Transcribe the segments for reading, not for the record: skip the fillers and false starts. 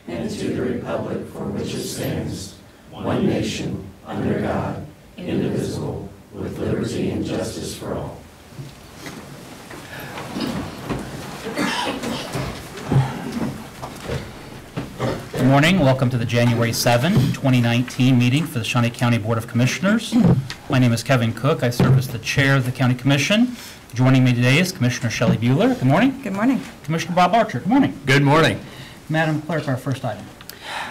and to the republic for which it stands, one nation, under God, indivisible, with liberty and justice for all. Good morning. Welcome to the January 7, 2019 meeting for the Shawnee County Board of Commissioners. My name is Kevin Cook. I serve as the chair of the County Commission. Joining me today is Commissioner Shelley Bueller. Good morning. Good morning. Commissioner Bob Archer. Good morning. Good morning. Madam Clerk, our first item.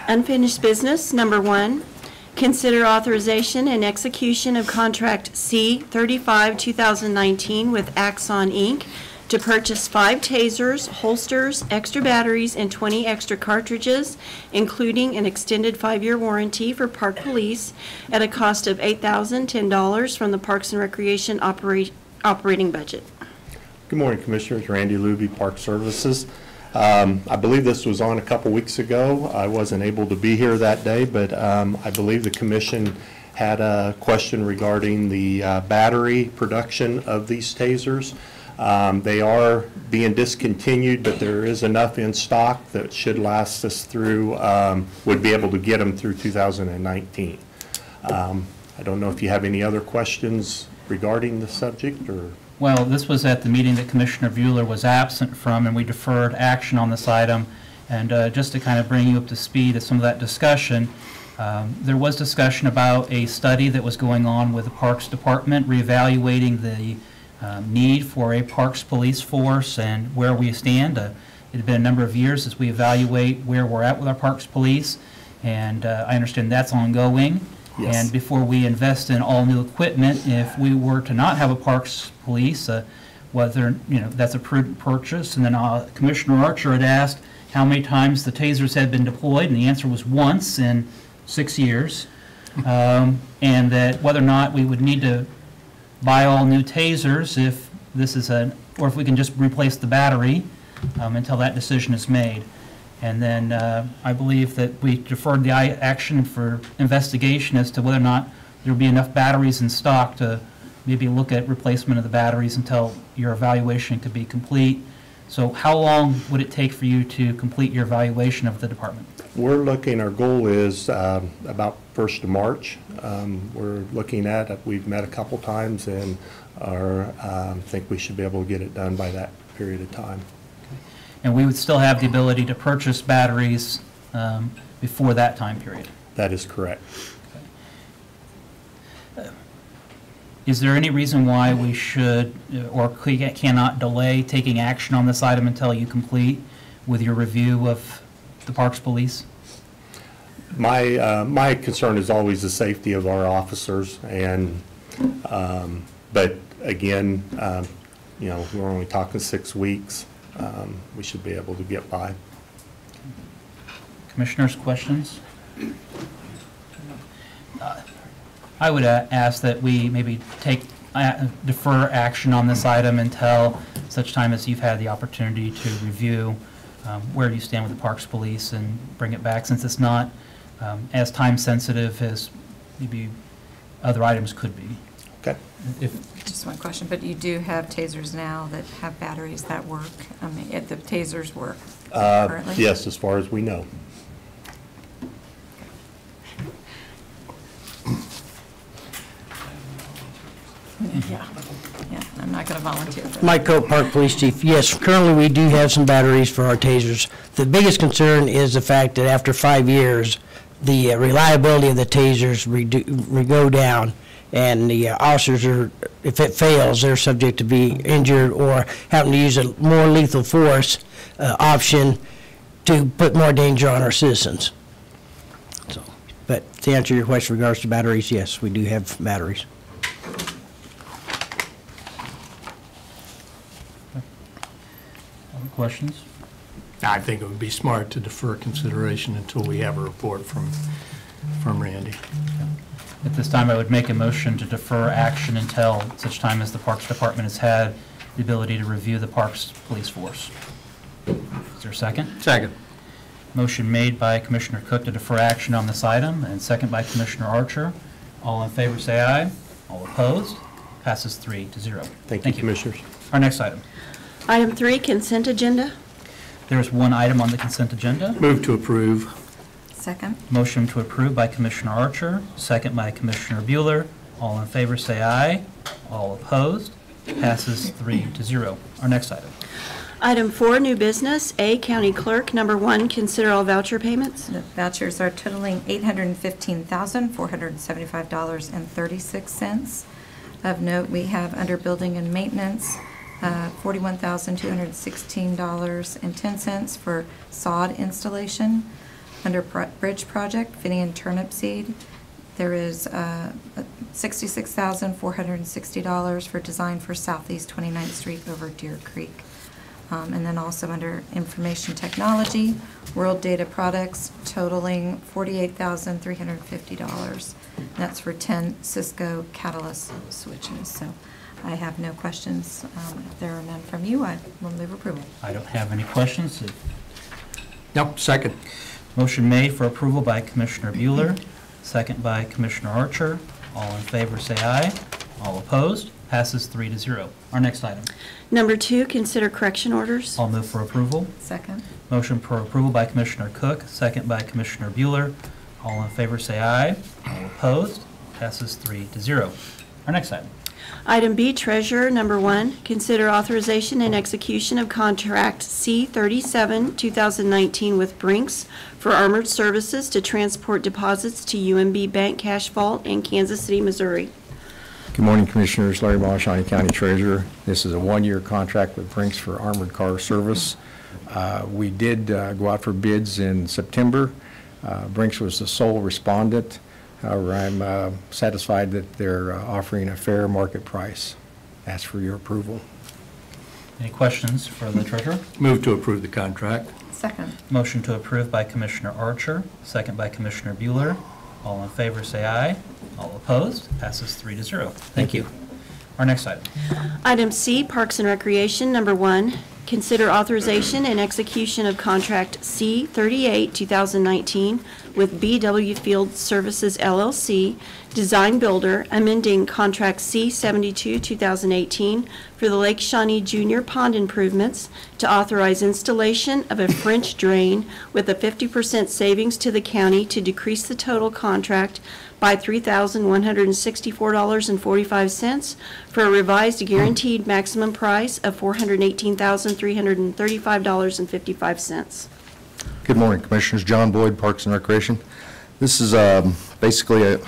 Unfinished business, number 1. Consider authorization and execution of contract C-35-2019 with Axon, Inc. to purchase 5 tasers, holsters, extra batteries, and 20 extra cartridges, including an extended 5-year warranty for Park Police at a cost of $8,010 from the Parks and Recreation operating budget. Good morning, Commissioners. Randy Luby, Park Services. I believe this was on a couple weeks ago. I wasn't able to be here that day, but I believe the Commission had a question regarding the battery production of these tasers. They are being discontinued, but there is enough in stock that should last us through, would be able to get them through 2019. I don't know if you have any other questions regarding the subject, or? Well, this was at the meeting that Commissioner Bueller was absent from, and we deferred action on this item. And just to kind of bring you up to speed of some of that discussion, there was discussion about a study that was going on with the Parks Department, reevaluating the need for a Parks Police force and where we stand. It had been a number of years as we evaluate where we're at with our Parks Police, and I understand that's ongoing. Yes. And before we invest in all new equipment, if we were to not have a Parks Police, whether that's a prudent purchase. And then Commissioner Archer had asked how many times the tasers had been deployed, and the answer was once in 6 years, and that whether or not we would need to buy all new tasers if this is or if we can just replace the battery until that decision is made. And then I believe that we deferred the action for investigation as to whether or not there will be enough batteries in stock to maybe look at replacement of the batteries until your evaluation could be complete. So how long would it take for you to complete your evaluation of the department? We're looking, our goal is about 1st of March. We're looking at it. We've met a couple times, and think we should be able to get it done by that period of time. And we would still have the ability to purchase batteries before that time period? That is correct. Okay. Is there any reason why we should or cannot delay taking action on this item until you complete with your review of the Parks Police? My concern is always the safety of our officers, and but again, we're only talking 6 weeks. We should be able to get by. Commissioners, questions? I would ask that we maybe defer action on this item until such time as you've had the opportunity to review where you stand with the Parks Police and bring it back, since it's not as time sensitive as maybe other items could be. Okay. Just one question, but you do have tasers now that have batteries that work? I mean, the tasers work currently? Yes, as far as we know. Yeah, I'm not going to volunteer for that. Mike Cope, Park Police Chief. Yes, currently we do have some batteries for our tasers. The biggest concern is the fact that after 5 years, the reliability of the tasers go down, and the officers are, if it fails, they're subject to be injured or having to use a more lethal force option to put more danger on our citizens. So, but to answer your question in regards to batteries, yes, we do have batteries. Other questions? I think it would be smart to defer consideration until we have a report from Randy. At this time, I would make a motion to defer action until such time as the Parks Department has had the ability to review the Parks Police Force. Is there a second? Second. Motion made by Commissioner Cook to defer action on this item, and second by Commissioner Archer. All in favor say aye. All opposed? Passes 3-0. Thank you, Commissioners. Our next item. Item 3, consent agenda. There's one item on the consent agenda. Move to approve. Second. Motion to approve by Commissioner Archer, second by Commissioner Bueller. All in favor say aye. All opposed. Passes 3-0. Our next item. Item 4, new business. A, County Clerk. Number 1, consider all voucher payments. The vouchers are totaling $815,475.36. Of note, we have under building and maintenance, $41,216.10 for sod installation. Under bridge project, Finian turnip seed, there is $66,460 for design for Southeast 29th Street over Deer Creek. And then also under information technology, World Data Products totaling $48,350. That's for 10 Cisco Catalyst switches. So I have no questions. If there are none from you, I will move approval. I don't have any questions. Yep, second. Motion made for approval by Commissioner Bueller, second by Commissioner Archer. All in favor say aye. All opposed. Passes 3-0. Our next item. Number 2, consider correction orders. I'll move for approval. Second. Motion for approval by Commissioner Cook, second by Commissioner Bueller. All in favor say aye. All opposed. Passes 3-0. Our next item. Item B, Treasurer. Number 1, consider authorization and execution of contract C-37, 2019 with Brinks for armored services to transport deposits to UMB Bank Cash Vault in Kansas City, Missouri. Good morning, Commissioners. Larry Moss, Shawnee County Treasurer. This is a one-year contract with Brinks for armored car service. We did go out for bids in September. Brinks was the sole respondent. However, I'm satisfied that they're offering a fair market price. Ask for your approval. Any questions for the Treasurer? Move to approve the contract. Second. Motion to approve by Commissioner Archer, second by Commissioner Bueller. All in favor say aye. All opposed. Passes 3-0. Thank you. Our next item. Item C, Parks and Recreation. Number 1, consider authorization and execution of contract C-38, 2019 with BW Field Services LLC, design builder, amending contract C-72, 2018 for the Lake Shawnee Junior Pond improvements to authorize installation of a French drain with a 50% savings to the county to decrease the total contract by $3,164.45 for a revised guaranteed maximum price of $418,335.55. Good morning, Commissioners. John Boyd, Parks and Recreation. This is basically a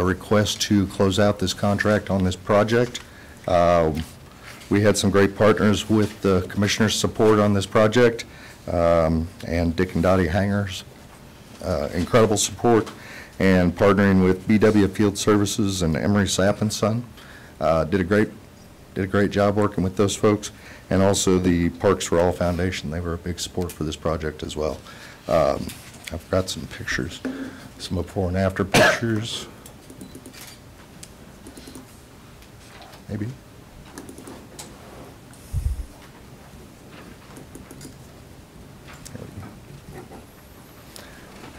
request to close out this contract on this project. We had some great partners with the Commissioner's support on this project, and Dick and Dottie Hangers, incredible support, and partnering with BW Field Services and Emery Sapp and Son. Did a great job working with those folks, and also the Parks for All Foundation. They were a big support for this project as well. I've got some pictures, some before and after pictures. Maybe.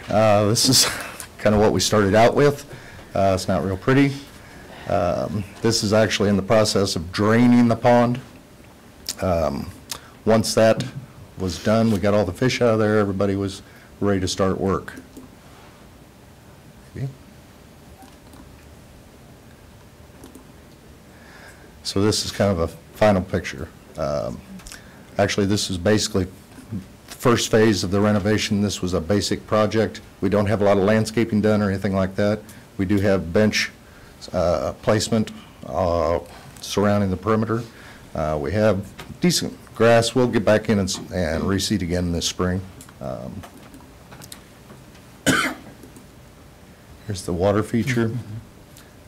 This is kind of what we started out with. It's not real pretty. This is actually in the process of draining the pond. Once that was done, we got all the fish out of there, everybody was ready to start work. Okay. So this is kind of a final picture. Actually, this is basically the first phase of the renovation. This was a basic project. We don't have a lot of landscaping done or anything like that. We do have bench placement surrounding the perimeter. We have decent grass. We'll get back in and reseed again this spring. Here's the water feature.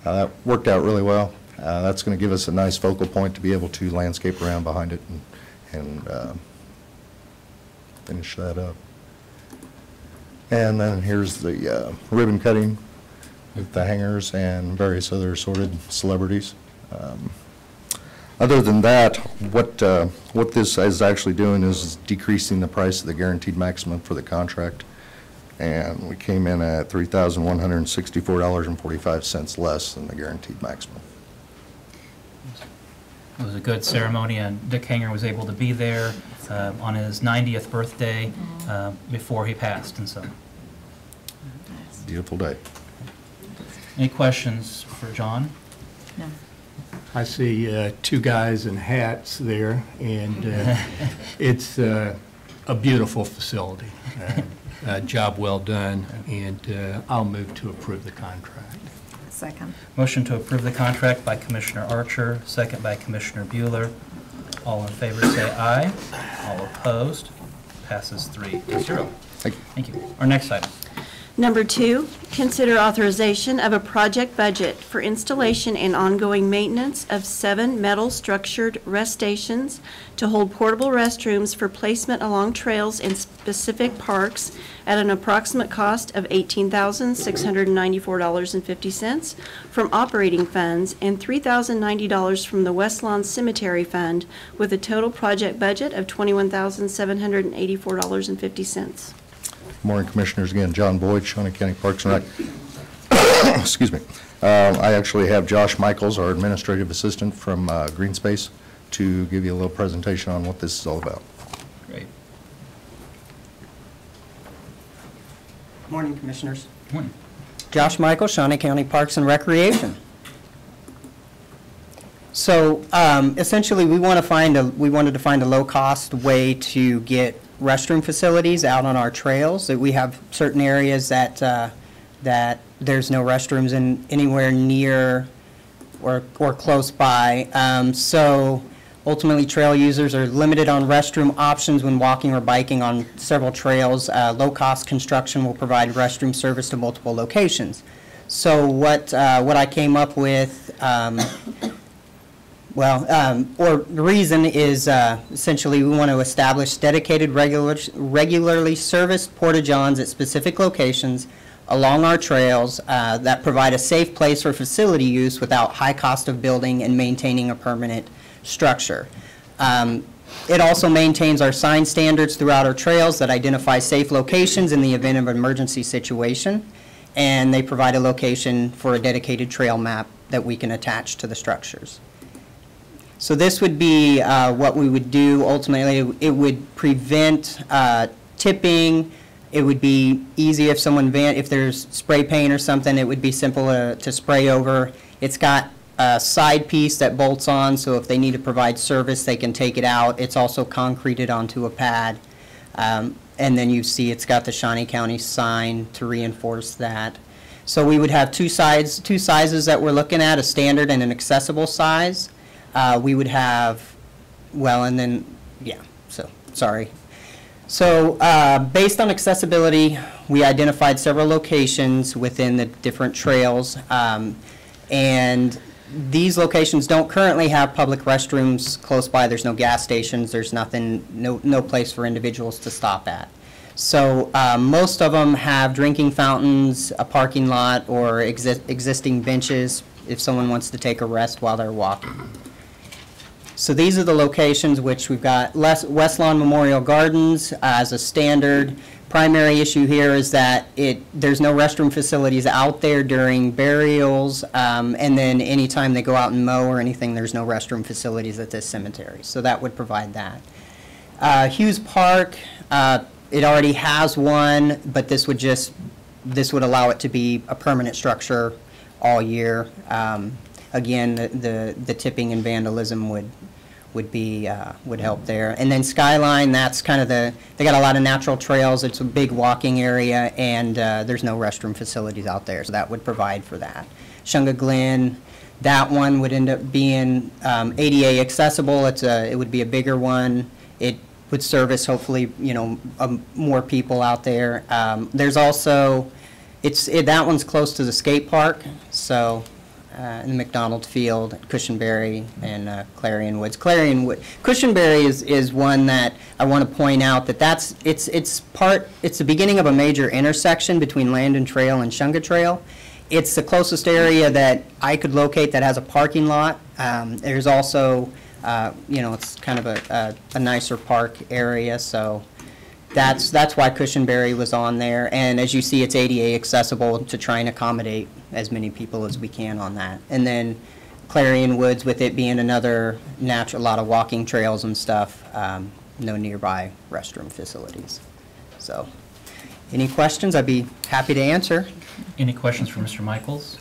That worked out really well. That's going to give us a nice focal point to be able to landscape around behind it and finish that up. And then here's the ribbon cutting with the hangers and various other assorted celebrities. Other than that, what this is actually doing is decreasing the price of the guaranteed maximum for the contract. And we came in at $3,164.45 less than the guaranteed maximum. It was a good ceremony, and Dick Hanger was able to be there on his 90th birthday before he passed, and so. Beautiful day. Any questions for John? No. I see two guys in hats there, and it's a beautiful facility. Job well done, and I'll move to approve the contract. Second. Motion to approve the contract by Commissioner Archer, second by Commissioner Bueller. All in favor say aye. All opposed? Passes 3-0. Thank you. Thank you. Our next item. Number 2, consider authorization of a project budget for installation and ongoing maintenance of 7 metal structured rest stations to hold portable restrooms for placement along trails in specific parks at an approximate cost of $18,694.50 from operating funds and $3,090 from the West Lawn Cemetery Fund, with a total project budget of $21,784.50. Morning, Commissioners. Again, John Boyd, Shawnee County Parks and Rec. Excuse me. I actually have Josh Michaels, our administrative assistant from Green Space, to give you a little presentation on what this is all about. Great. Morning, Commissioners. Morning. Josh Michael, Shawnee County Parks and Recreation. So essentially, we wanted to find a low-cost way to get restroom facilities out on our trails. That we have certain areas that that there's no restrooms in anywhere near or close by. So ultimately, trail users are limited on restroom options when walking or biking on several trails. Low-cost construction will provide restroom service to multiple locations. So what I came up with. Or the reason is essentially we want to establish dedicated regularly serviced porta-johns at specific locations along our trails that provide a safe place for facility use without high cost of building and maintaining a permanent structure. It also maintains our sign standards throughout our trails that identify safe locations in the event of an emergency situation, and they provide a location for a dedicated trail map that we can attach to the structures. So this would be what we would do. Ultimately, it would prevent tipping. It would be easy if if there's spray paint or something, it would be simple to spray over. It's got a side piece that bolts on, so if they need to provide service, they can take it out. It's also concreted onto a pad. And then you see it's got the Shawnee County sign to reinforce that. So we would have two sizes that we're looking at, a standard and an accessible size. We would have, So based on accessibility, we identified several locations within the different trails, and these locations don't currently have public restrooms close by. There's no gas stations. There's nothing, no place for individuals to stop at. So most of them have drinking fountains, a parking lot, or existing benches if someone wants to take a rest while they're walking. So these are the locations which we've got. West Lawn Memorial Gardens as a standard. Primary issue here is that there's no restroom facilities out there during burials, and then anytime they go out and mow or anything, there's no restroom facilities at this cemetery. So that would provide that. Hughes Park, it already has one, but this would allow it to be a permanent structure all year. Again, the tipping and vandalism would help there. And then Skyline, that's kind of they got a lot of natural trails. It's a big walking area, and there's no restroom facilities out there, so that would provide for that. Shunga Glen, that one would end up being ADA accessible. It would be a bigger one. It would service hopefully more people out there. There's also that one's close to the skate park, so. In the McDonald Field, Cushionberry, and Clarion Woods. Cushionberry is one that I want to point out that it's the beginning of a major intersection between Landon Trail and Shunga Trail. It's the closest area that I could locate that has a parking lot. There's also, it's kind of a nicer park area, so that's why Cushionberry was on there. And as you see, it's ADA accessible to try and accommodate as many people as we can on that. And then Clarion Woods, with it being another natural, a lot of walking trails and stuff, no nearby restroom facilities. So, any questions? I'd be happy to answer. Any questions for Mr. Michaels?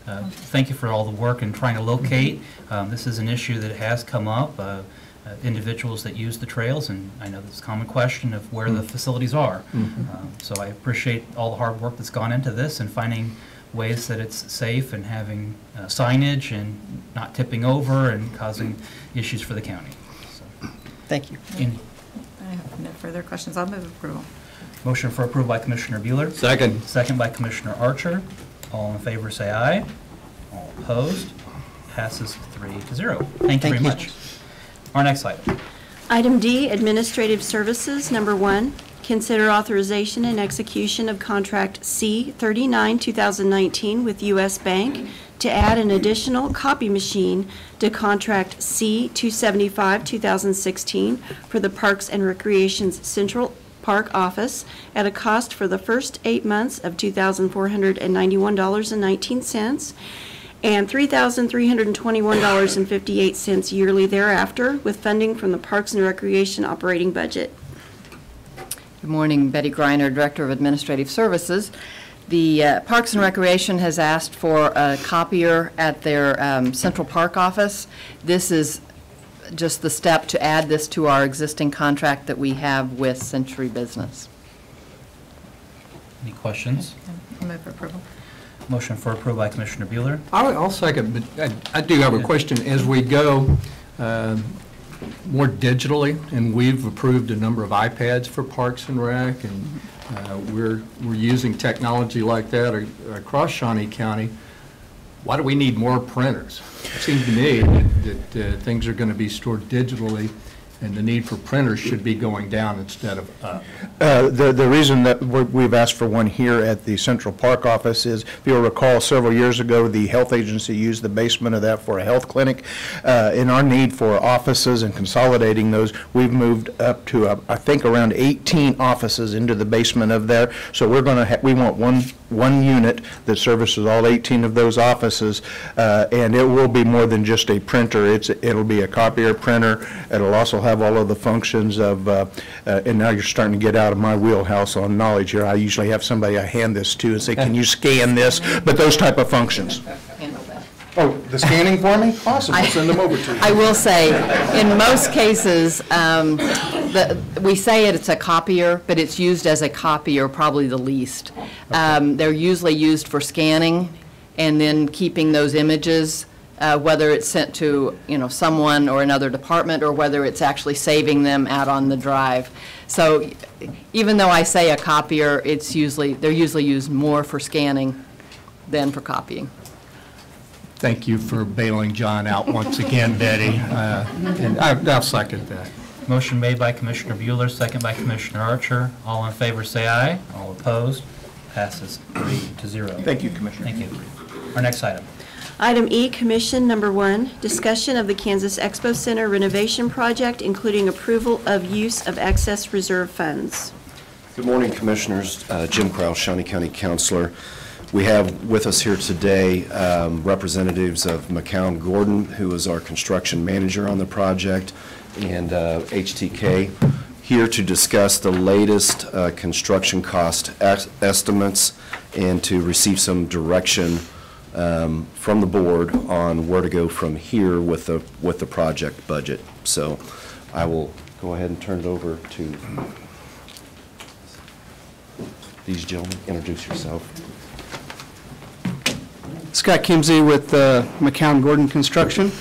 Thank you for all the work in trying to locate. This is an issue that has come up, individuals that use the trails, and I know there's a common question of where the facilities are. So I appreciate all the hard work that's gone into this and finding ways that it's safe and having signage and not tipping over and causing issues for the county. So, Thank you. I have no further questions. I'll move approval. Motion for approval by Commissioner Bueller. Second. Second by Commissioner Archer. All in favor say aye. All opposed. Passes 3-0. Thank you very much. Our next item. Item D, Administrative Services, number 1. Consider authorization and execution of contract C39, 2019 with U.S. Bank to add an additional copy machine to contract C275, 2016 for the Parks and Recreation's Central Park office at a cost for the first 8 months of $2,491.19 and $3,321.58 yearly thereafter, with funding from the Parks and Recreation operating budget. Good morning, Betty Greiner, Director of Administrative Services. The Parks and Recreation has asked for a copier at their Central Park office. This is just the step to add this to our existing contract that we have with Century Business. Any questions? I'll move for approval. Motion for approval by Commissioner Bueller. I'll second, but I do have a question. As we go more digitally, and we've approved a number of iPads for Parks and Rec, and we're using technology like that across Shawnee County, why do we need more printers? It seems to me that things are going to be stored digitally, and the need for printers should be going down instead of up. The reason that we've asked for one here at the Central Park office is, if you'll recall, several years ago, the health agency used the basement of that for a health clinic. In our need for offices and consolidating those, we've moved up to, I think, around 18 offices into the basement of there. So we're going to we want one unit that services all 18 of those offices, and it will be more than just a printer. It'll be a copier, printer. It'll also have all of the functions of, and now you're starting to get out of my wheelhouse on knowledge here. I usually have somebody I hand this to and say, can you scan this? But those type of functions. Handle that. Oh, the scanning for me? Awesome, I'll send them over to you. I will say, in most cases, we say it's a copier, but it's used as a copier probably the least. They're usually used for scanning and then keeping those images, whether it's sent to, someone or another department, or whether it's actually saving them out on the drive. So even though I say a copier, they're usually used more for scanning than for copying. Thank you for bailing John out once again, Betty, and I'll second that. Motion made by Commissioner Bueller, second by Commissioner Archer. All in favor say aye. All opposed. Passes 3-0. Thank you, Commissioner. Thank you. Our next item. Item E, Commission number 1, discussion of the Kansas Expo Center renovation project, including approval of use of excess reserve funds. Good morning, Commissioners. Jim Krause, Shawnee County Councilor. We have with us here today representatives of McCown Gordon, who is our construction manager on the project, and HTK, here to discuss the latest construction cost estimates and to receive some direction from the board on where to go from here with the project budget. So I will go ahead and turn it over to these gentlemen. Introduce yourself. Scott Kimsey with McCown Gordon Construction.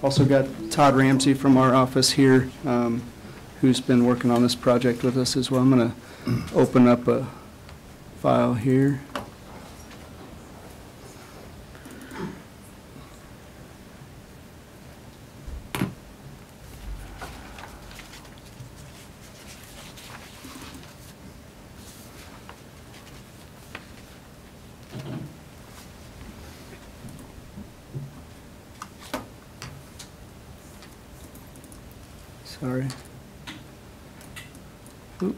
Also got Todd Ramsey from our office here, who's been working on this project with us as well. I'm going to open up a file here. Sorry. Oop,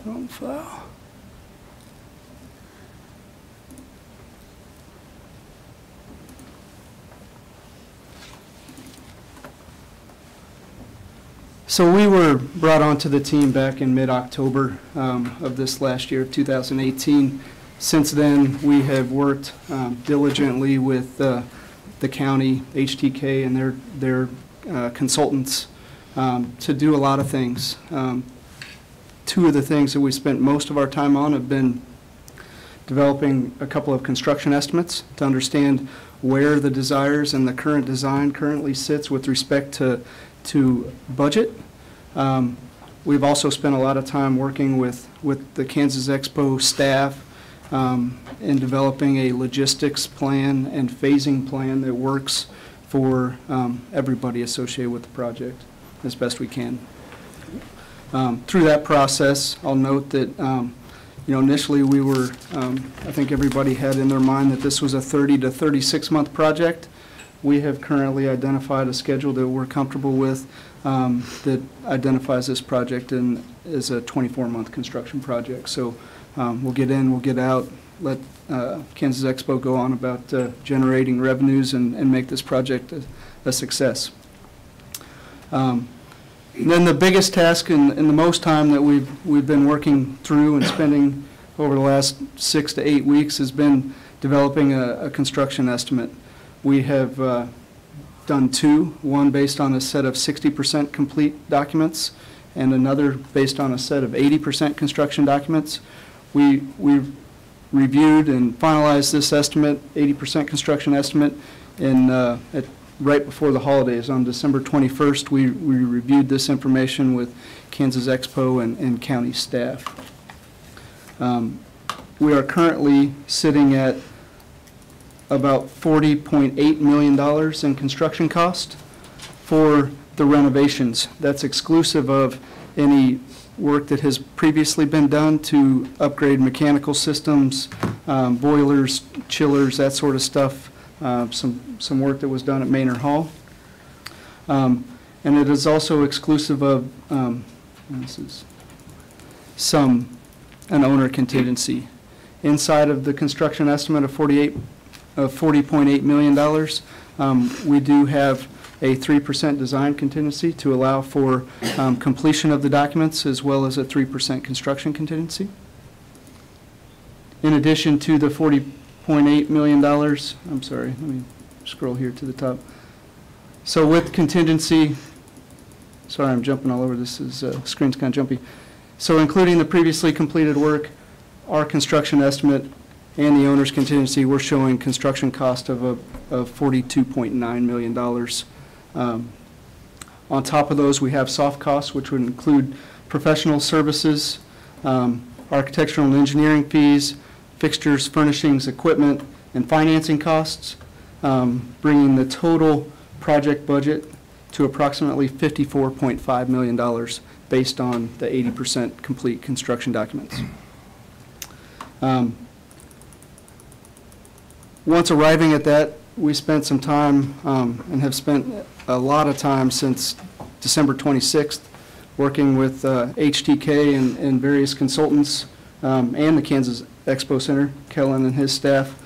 wrong file. So we were brought onto the team back in mid-October of this last year, 2018. Since then, we have worked diligently with the county, HTK, and their consultants to do a lot of things. Two of the things that we spent most of our time on have been developing a couple of construction estimates to understand where the desires and the current design currently sits with respect to budget. We've also spent a lot of time working with the Kansas Expo staff in developing a logistics plan and phasing plan that works for everybody associated with the project as best we can. Through that process, I'll note that initially we were, I think everybody had in their mind that this was a 30 to 36 month project. We have currently identified a schedule that we're comfortable with that identifies this project as a 24-month construction project. So we'll get in, we'll get out, let Kansas Expo go on about generating revenues and make this project a success. And then the biggest task and the most time that we've been working through and spending over the last 6 to 8 weeks has been developing a construction estimate. We have done two, one based on a set of 60% complete documents and another based on a set of 80% construction documents. We've reviewed and finalized this estimate, 80% construction estimate, right before the holidays. On December 21st, we reviewed this information with Kansas Expo and county staff. We are currently sitting at about $40.8 million in construction cost for the renovations. That's exclusive of any work that has previously been done to upgrade mechanical systems, boilers, chillers, that sort of stuff. Some work that was done at Maynard Hall. And it is also exclusive of an owner contingency. Inside of the construction estimate of $40.8 million, we do have a 3% design contingency to allow for completion of the documents, as well as a 3% construction contingency. In addition to the $40.8 million, I'm sorry, let me scroll here to the top. So with contingency, sorry, I'm jumping all over this, screen's kind of jumpy. So including the previously completed work, our construction estimate, and the owner's contingency, we're showing construction cost of $42.9 million. On top of those, we have soft costs, which would include professional services, architectural and engineering fees, fixtures, furnishings, equipment, and financing costs, bringing the total project budget to approximately $54.5 million based on the 80% complete construction documents. Once arriving at that, we spent some time and have spent a lot of time since December 26th working with HTK and various consultants and the Kansas Expo Center, Kellen and his staff,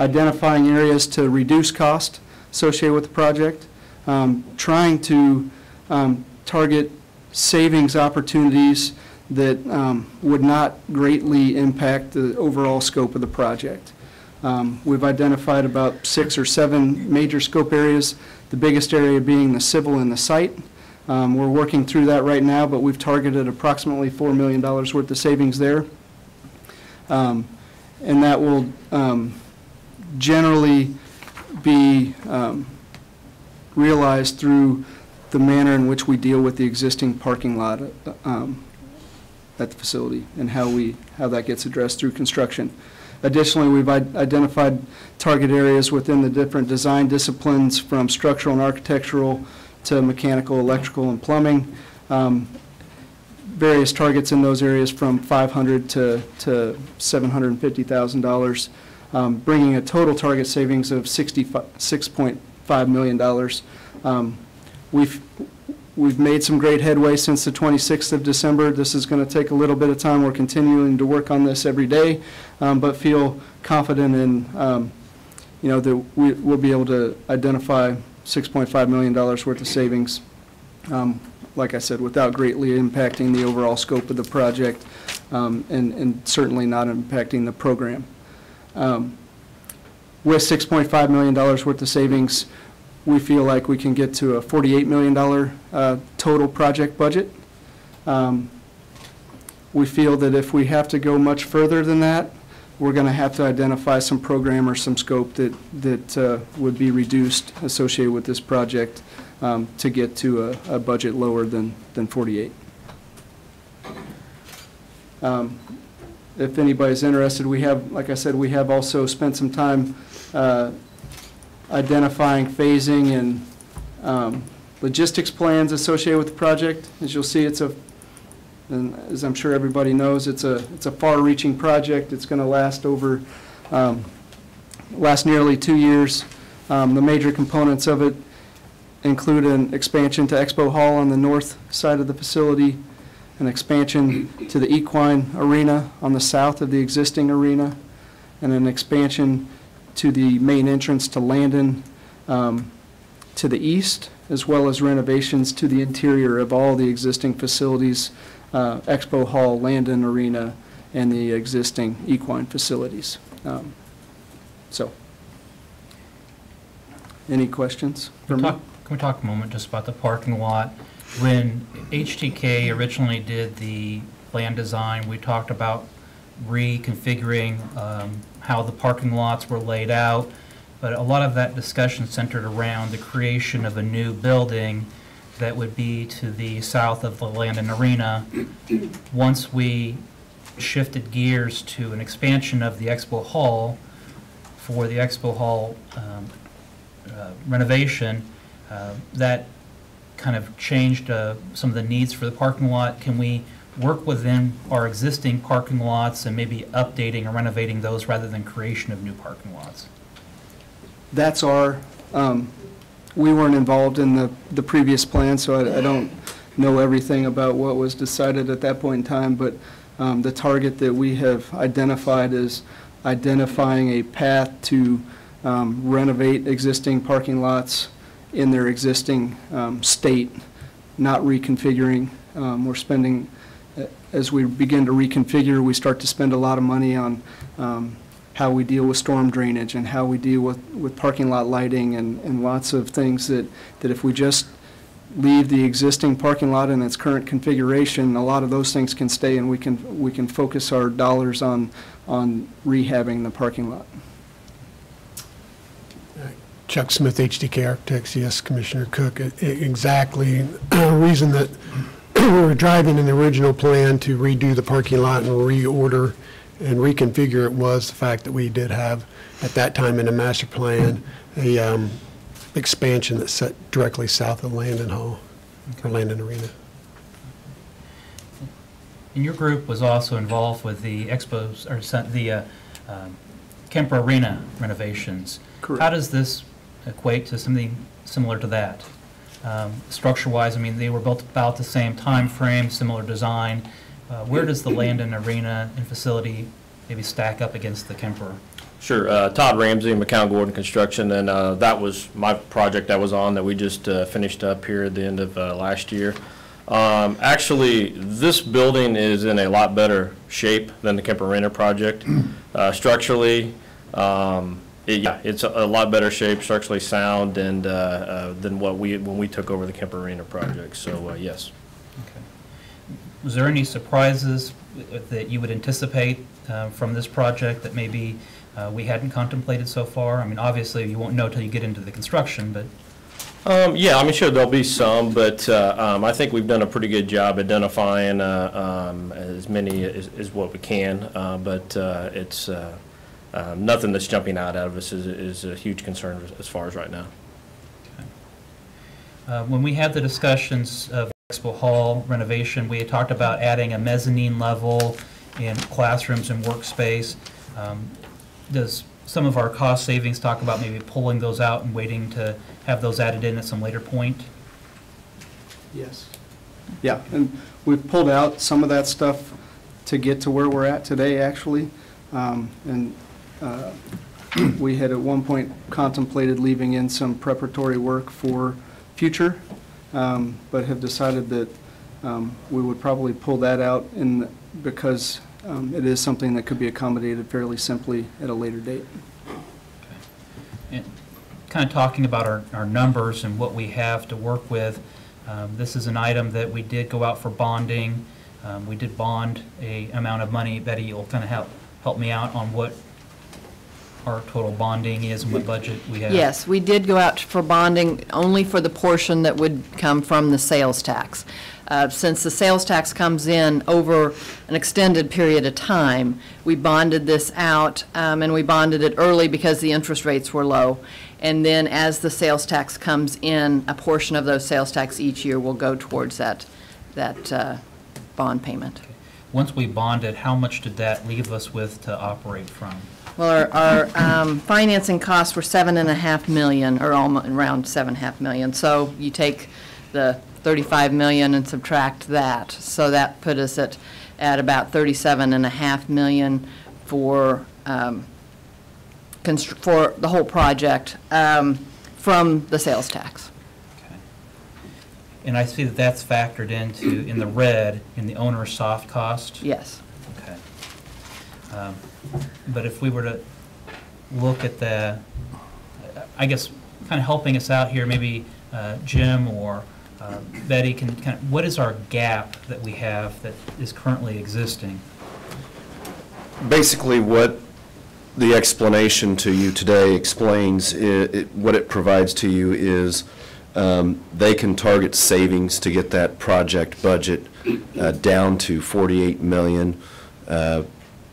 identifying areas to reduce cost associated with the project, trying to target savings opportunities that would not greatly impact the overall scope of the project. We've identified about 6 or 7 major scope areas, the biggest area being the civil and the site. We're working through that right now, but we've targeted approximately $4 million worth of savings there. And that will generally be realized through the manner in which we deal with the existing parking lot at the facility and how that gets addressed through construction. Additionally, we've identified target areas within the different design disciplines, from structural and architectural to mechanical, electrical, and plumbing. Various targets in those areas from $500,000 to $750,000, bringing a total target savings of $6.5 million. We've made some great headway since the 26th of December. This is going to take a little bit of time. We're continuing to work on this every day, but feel confident in, that we'll be able to identify $6.5 million worth of savings. like I said, without greatly impacting the overall scope of the project, and certainly not impacting the program. With $6.5 million worth of savings, we feel like we can get to a $48 million total project budget. We feel that if we have to go much further than that, we're going to have to identify some program or some scope that would be reduced associated with this project to get to a budget lower than 48. If anybody's interested, we have, like I said, we have also spent some time identifying phasing and logistics plans associated with the project. As you'll see, and as I'm sure everybody knows, it's a far-reaching project. It's going to last last nearly 2 years. The major components of it include an expansion to Expo Hall on the north side of the facility, an expansion to the equine arena on the south of the existing arena, and an expansion to the main entrance to Landon to the east, as well as renovations to the interior of all the existing facilities, Expo Hall, Landon Arena, and the existing equine facilities. So, any questions? Can we talk a moment just about the parking lot? When HTK originally did the plan design, we talked about reconfiguring how the parking lots were laid out, but a lot of that discussion centered around the creation of a new building that would be to the south of the Landon Arena. Once we shifted gears to an expansion of the Expo Hall for the Expo Hall renovation, that kind of changed some of the needs for the parking lot. Can we work within our existing parking lots and maybe updating or renovating those rather than creation of new parking lots? That's our, we weren't involved in the previous plan, so I don't know everything about what was decided at that point in time, but the target that we have identified is identifying a path to renovate existing parking lots in their existing state, not reconfiguring. We're spending, as we begin to reconfigure, we start to spend a lot of money on how we deal with storm drainage and how we deal with parking lot lighting and lots of things that if we just leave the existing parking lot in its current configuration, a lot of those things can stay, and we can focus our dollars on rehabbing the parking lot. Chuck Smith, HDK Architects. Yes, Commissioner Cook. Exactly. The reason that we were driving in the original plan to redo the parking lot and reorder and reconfigure it was the fact that we did have, at that time in the master plan, a expansion that set directly south of Landon Hall, or Landon Arena. And your group was also involved with the Expos, or the Kemper Arena renovations. Correct. How does this equate to something similar to that? Structure-wise, I mean, they were built about the same time frame, similar design. Where does the Landon Arena and facility maybe stack up against the Kemper? Sure. Todd Ramsey, McCown Gordon Construction, and that was my project I was on that we just finished up here at the end of last year. Actually, this building is in a lot better shape than the Kemper Arena project. Structurally, it's a lot better shape, structurally sound, and than when we took over the Kemper Arena project. So yes. Okay. Was there any surprises that you would anticipate from this project that maybe we hadn't contemplated so far? I mean, obviously you won't know until you get into the construction, but. Yeah, I mean, sure, there'll be some, but I think we've done a pretty good job identifying as many as what we can, but it's nothing that's jumping out of us is a huge concern as far as right now. Okay. When we had the discussions of Expo Hall renovation, we had talked about adding a mezzanine level in classrooms and workspace. Does some of our cost savings talk about maybe pulling those out and waiting to have those added in at some later point? Yes. Yeah, and we've pulled out some of that stuff to get to where we're at today, actually. We had at one point contemplated leaving in some preparatory work for future but have decided that we would probably pull that out because it is something that could be accommodated fairly simply at a later date. And kind of talking about our numbers and what we have to work with, this is an item that we did go out for bonding. We did bond an amount of money. Betty, you'll kind of help me out on what our total bonding is and what budget we have. Yes, we did go out for bonding only for the portion that would come from the sales tax. Since the sales tax comes in over an extended period of time, we bonded this out, and we bonded it early because the interest rates were low. And then as the sales tax comes in, a portion of those sales tax each year will go towards that bond payment. Okay. Once we bonded, how much did that leave us with to operate from? Well, our financing costs were $7.5 million, or almost around $7.5 million. So you take the $35 million and subtract that. So that put us at about $37.5 million for the whole project from the sales tax. Okay. And I see that that's factored into, in the red, in the owner's soft cost? Yes. Okay. But if we were to look at the, I guess, kind of helping us out here, maybe Jim or Betty can kind of, what is our gap that we have that is currently existing? Basically, what the explanation to you today explains, what it provides to you is they can target savings to get that project budget down to $48 million.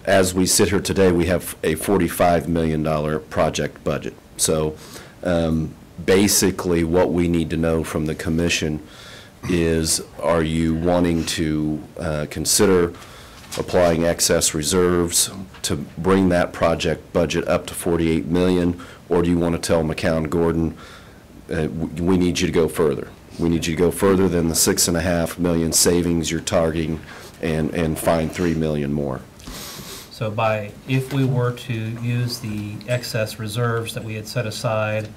As we sit here today, we have a $45 million project budget. So basically what we need to know from the commission is, are you wanting to consider applying excess reserves to bring that project budget up to $48 million, or do you want to tell McCown Gordon, we need you to go further? We need you to go further than the $6.5 million savings you're targeting and find $3 million more. So if we were to use the excess reserves that we had set aside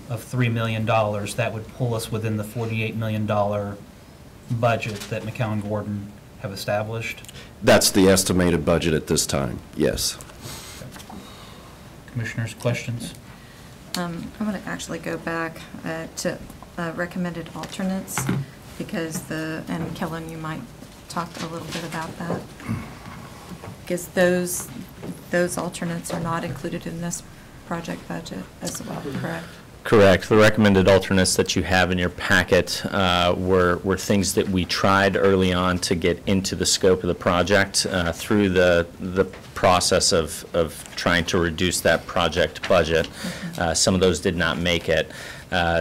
of $3 million, that would pull us within the $48 million budget that McCown Gordon have established? That's the estimated budget at this time, yes. Okay. Commissioners, questions? I'm going to actually go back to recommended alternates, because and Kellen, you might talk a little bit about that. Because those alternates are not included in this project budget as well, correct? Correct. The recommended alternates that you have in your packet were things that we tried early on to get into the scope of the project through the process of trying to reduce that project budget. Some of those did not make it.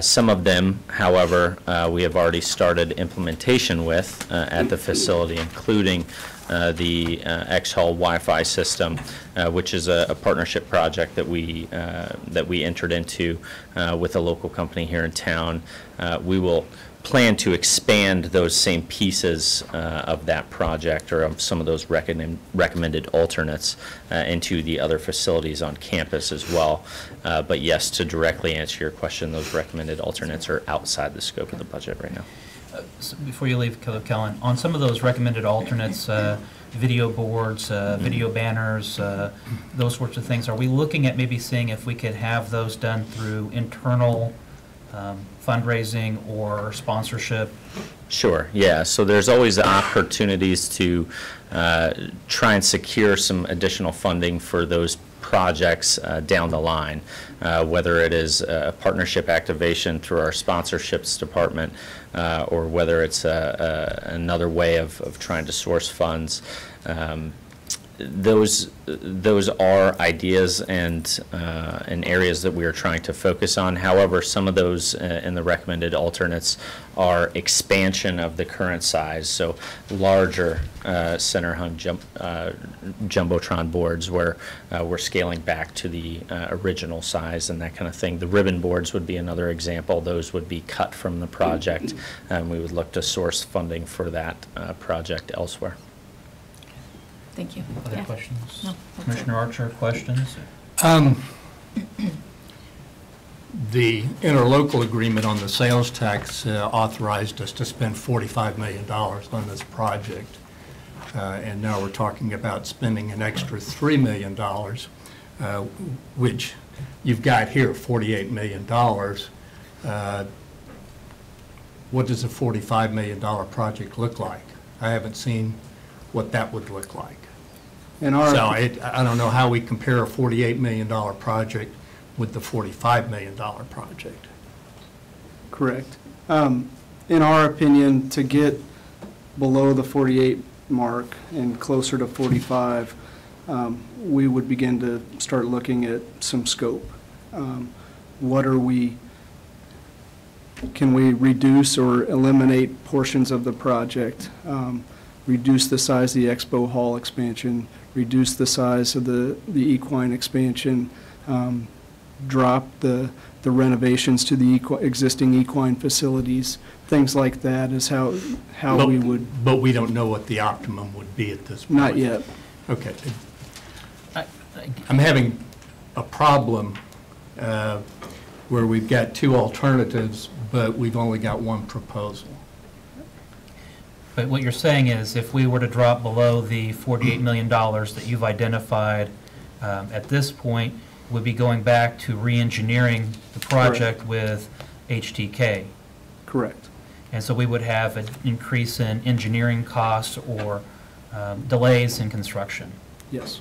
Some of them, however, we have already started implementation with at the facility, including the X-Hull Wi-Fi system, which is a partnership project that we entered into with a local company here in town. We will plan to expand those same pieces of that project, or of some of those recommended alternates, into the other facilities on campus as well. But yes, to directly answer your question, those recommended alternates are outside the scope of the budget right now. So before you leave, Kellen, on some of those recommended alternates, video boards, video banners, those sorts of things, are we looking at maybe seeing if we could have those done through internal fundraising or sponsorship? Sure, yeah. So there's always opportunities to try and secure some additional funding for those projects down the line, whether it is a partnership activation through our sponsorships department, or whether it's another way of trying to source funds. Those are ideas and areas that we are trying to focus on. However, some of those in the recommended alternates are expansion of the current size, so larger center hung jumbotron boards where we're scaling back to the original size and that kind of thing. The ribbon boards would be another example. Those would be cut from the project, and we would look to source funding for that project elsewhere. Thank you. Other questions? No, Commissioner Archer, questions? The interlocal agreement on the sales tax authorized us to spend $45 million on this project. And now we're talking about spending an extra $3 million, which you've got here, $48 million. What does a $45 million project look like? I haven't seen what that would look like. In our, So I don't know how we compare a $48 million project with the $45 million project. correct. In our opinion, to get below the 48 mark and closer to 45, we would begin to start looking at some scope. What are we, can we reduce or eliminate portions of the project? Reduce the size of the expo hall expansion, reduce the size of the equine expansion, drop the renovations to the existing equine facilities, things like that is how we would. But we don't know what the optimum would be at this point. Not yet. Okay. I'm having a problem where we've got two alternatives, but we've only got one proposal. But what you're saying is, if we were to drop below the $48 million that you've identified at this point, we'd be going back to re-engineering the project with HTK. Correct. And so we would have an increase in engineering costs or delays in construction. Yes.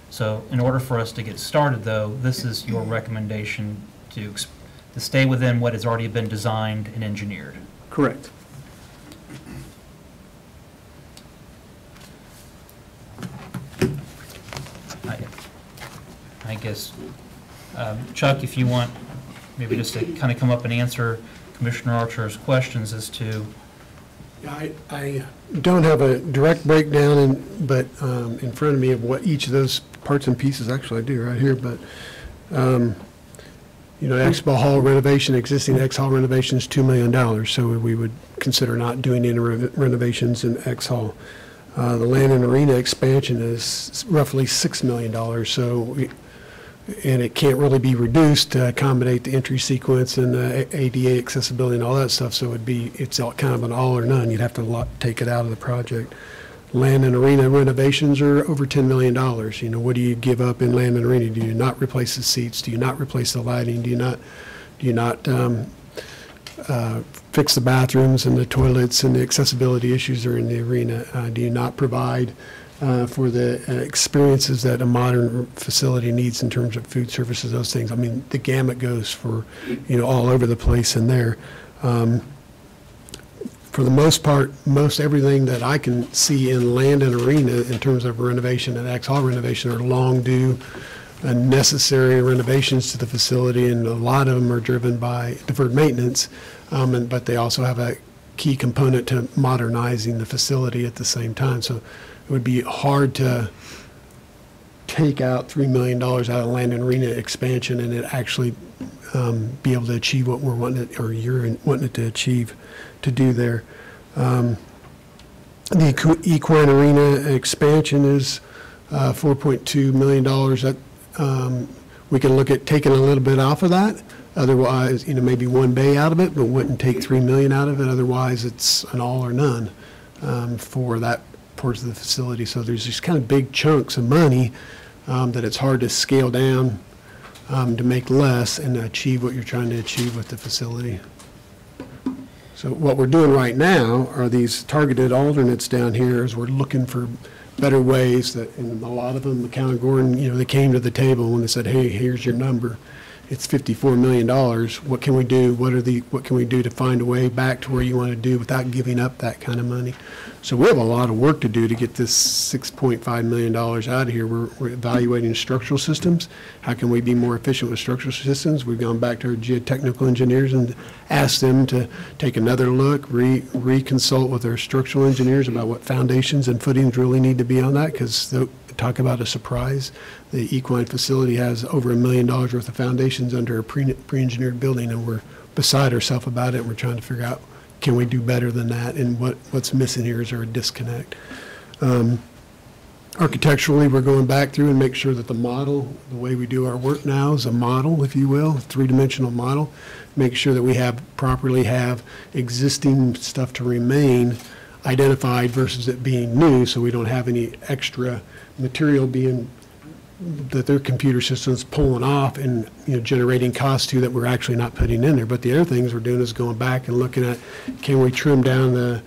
So in order for us to get started, though, this is your recommendation to stay within what has already been designed and engineered. Correct. I guess, Chuck, if you want maybe just to kind of come up and answer Commissioner Archer's questions as to. I don't have a direct breakdown, but in front of me of what each of those parts and pieces, actually I do right here, but you know, Expo Hall renovation, existing X Hall renovation is $2 million, so we would consider not doing any renovations in X Hall. The land and arena expansion is roughly $6 million, so and it can't really be reduced to accommodate the entry sequence and the ADA accessibility and all that stuff, so it's kind of an all or none. You'd have to take it out of the project. Land and arena renovations are over $10 million. You know, what do you give up in land and arena? Do you not replace the seats? Do you not replace the lighting? Do you not fix the bathrooms and the toilets and the accessibility issues that are in the arena? Do you not provide for the experiences that a modern facility needs in terms of food services, those things? I mean, the gamut goes for, you know, all over the place in there. For the most part, most everything that I can see in land and arena in terms of renovation and X Hall renovation are long due and necessary renovations to the facility, and a lot of them are driven by deferred maintenance, but they also have a key component to modernizing the facility at the same time. So it would be hard to take out $3 million out of land and arena expansion and it actually be able to achieve what we're wanting it, or you're wanting it to achieve, to do there. The equine arena expansion is $4.2 million. That we can look at taking a little bit off of that. Otherwise, you know, maybe one bay out of it, but wouldn't take $3 million out of it. Otherwise, it's an all or none for that portion of the facility. So there's these kind of big chunks of money that it's hard to scale down to make less and achieve what you're trying to achieve with the facility. So what we're doing right now are these targeted alternates down here, as we're looking for better ways that, and a lot of them, McCown and Gordon, you know, they came to the table when they said, hey, here's your number. It's $54 million. What can we do? What can we do to find a way back to where you want to do without giving up that kind of money? So we have a lot of work to do to get this $6.5 million out of here. We're evaluating structural systems. How can we be more efficient with structural systems? We've gone back to our geotechnical engineers and asked them to take another look, reconsult with our structural engineers about what foundations and footings really need to be on that, because talk about a surprise. The equine facility has over $1 million worth of foundations under a pre-engineered building, and we're beside ourselves about it, and we're trying to figure out, can we do better than that, and what's missing here is there a disconnect. Architecturally, we're going back through and make sure that the model, the way we do our work now is a model, if you will, a three-dimensional model. Make sure that we properly have existing stuff to remain identified versus it being new, so we don't have any extra material that their computer system's pulling off and, generating costs to that we're actually not putting in there. But the other things we're doing is going back and looking at, can we trim down the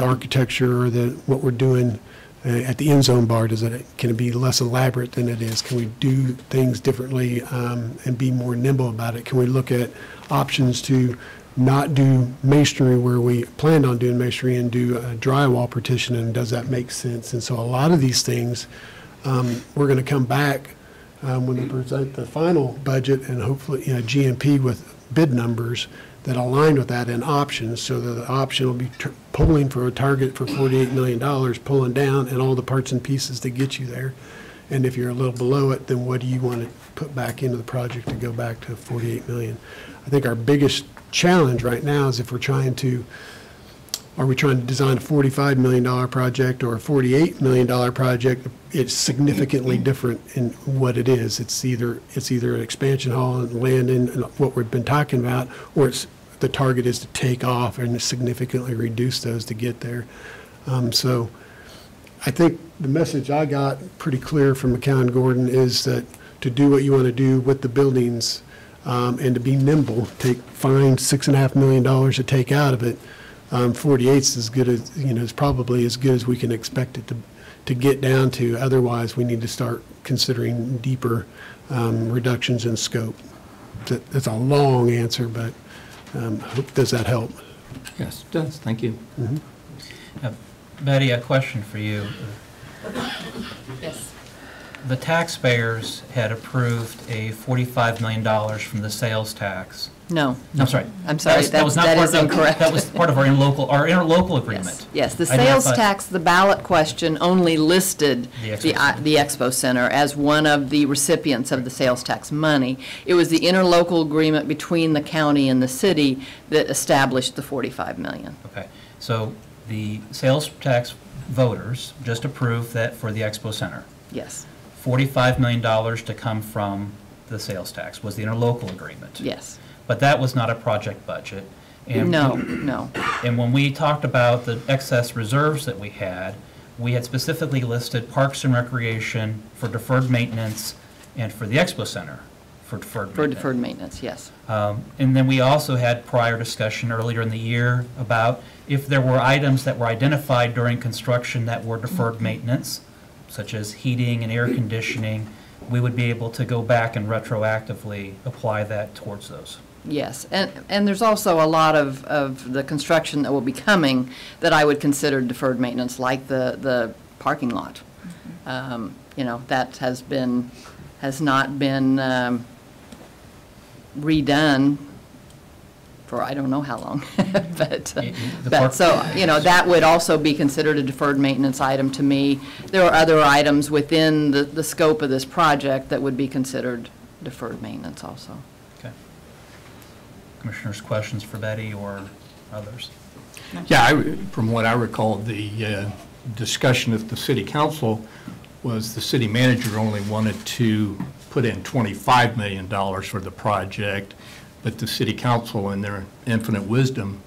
architecture or what we're doing at the end zone bar? Can it be less elaborate than it is? Can we do things differently and be more nimble about it? Can we look at options to not do masonry where we planned on doing masonry and do drywall partition, and does that make sense? And so a lot of these things, we're going to come back when they present the final budget and hopefully GMP with bid numbers that align with that and options, so that the option will be pulling for a target for $48 million, pulling down, and all the parts and pieces to get you there. And if you're a little below it, then what do you want to put back into the project to go back to $48 million? I think our biggest challenge right now is if we're trying to, are we trying to design a $45 million project or a $48 million project? It's significantly different in what it is. It's either an expansion hall and land in what we've been talking about, or the target is to take off and significantly reduce those to get there. So I think the message I got pretty clear from McCown Gordon is that to do what you want to do with the buildings and to be nimble, find $6.5 million to take out of it. 48 is as good as, is probably as good as we can expect it to get down to. Otherwise, we need to start considering deeper reductions in scope. That's a long answer, but does that help? Yes, it does. Thank you. Betty, a question for you. Yes. The taxpayers had approved a $45 million from the sales tax. No. I'm sorry. I'm sorry, That was not that part is of- incorrect. That was part of our interlocal agreement. Yes, the sales tax, the ballot question only listed The Expo Center. the Expo Center as one of the recipients of the sales tax money. It was the interlocal agreement between the county and the city that established the $45 million. Okay, so the sales tax voters just approved that for the Expo Center. Yes, $45 million to come from the sales tax was the interlocal agreement. yes. But that was not a project budget. And No. And when we talked about the excess reserves that we had specifically listed Parks and Recreation for deferred maintenance and for the Expo Center for deferred maintenance. For deferred maintenance, yes. And then we also had prior discussion earlier in the year about if there were items that were identified during construction that were deferred maintenance, such as heating and air conditioning, we would be able to go back and retroactively apply that towards those. Yes, and there's also a lot of the construction that will be coming that I would consider deferred maintenance, like the parking lot. That has not been redone for I don't know how long, but that would also be considered a deferred maintenance item to me. There are other items within the scope of this project that would be considered deferred maintenance also. Commissioners, questions for Betty or others? Yeah, from what I recall, the discussion at the city council was the city manager only wanted to put in $25 million for the project, but the city council, in their infinite wisdom,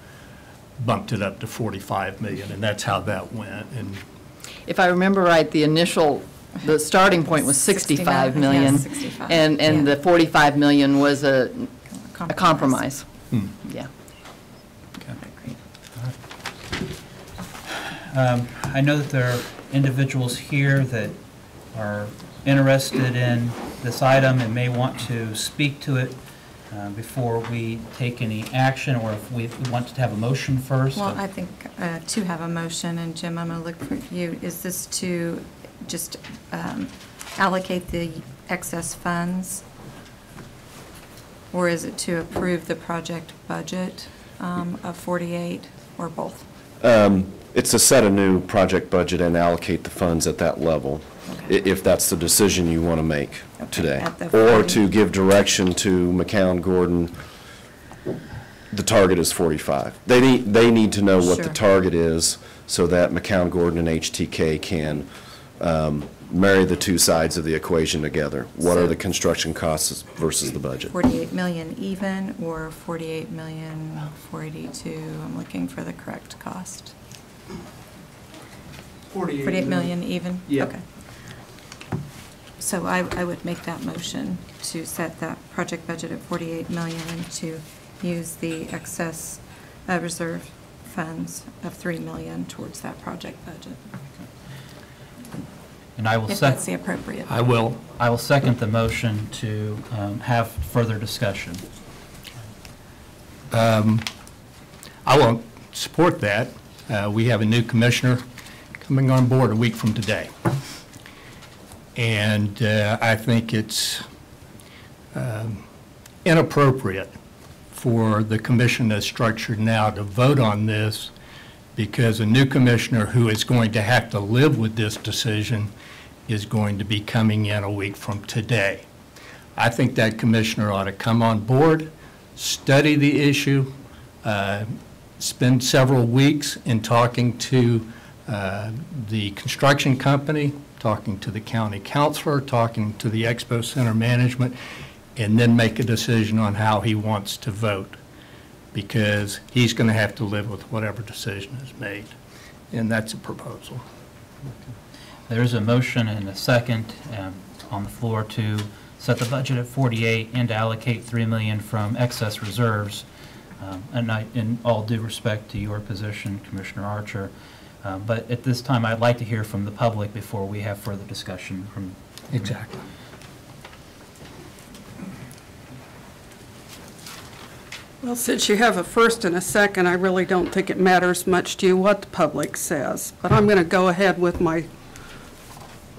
bumped it up to $45 million, and that's how that went. And if I remember right, the starting point was $65 million, yes, 65. and the $45 million was a compromise. Yeah. I know that there are individuals here that are interested in this item and may want to speak to it before we take any action, or if we want to have a motion first. Well, I think to have a motion, and Jim, I'm going to look for you, is this to just allocate the excess funds? Or is it to approve the project budget of 48, or both? It's to set a new project budget and allocate the funds at that level, if that's the decision you want to make today. Or to give direction to McCown Gordon, the target is 45. They need to know what the target is so that McCown Gordon and HTK can marry the two sides of the equation together. What are the construction costs versus the budget? 48 million even, or 48 million 482? I'm looking for the correct cost. 48 million even? Yeah. Okay. So I would make that motion to set that project budget at 48 million and to use the excess reserve funds of 3 million towards that project budget. And I will If that's the appropriate. I will. I will second the motion to have further discussion. I won't support that. We have a new commissioner coming on board a week from today. And I think it's inappropriate for the commission that's structured now to vote on this, because a new commissioner who is going to have to live with this decision is going to be coming in a week from today. I think that commissioner ought to come on board, study the issue, spend several weeks in talking to the construction company, talking to the county councilor, talking to the Expo Center management, and then make a decision on how he wants to vote, because he's going to have to live with whatever decision is made, and that's a proposal. There is a motion and a second on the floor to set the budget at 48 and to allocate 3 million from excess reserves. And in all due respect to your position, Commissioner Archer, but at this time, I'd like to hear from the public before we have further discussion from. Exactly. Well, since you have a first and a second, I really don't think it matters much to you what the public says. But I'm going to go ahead with my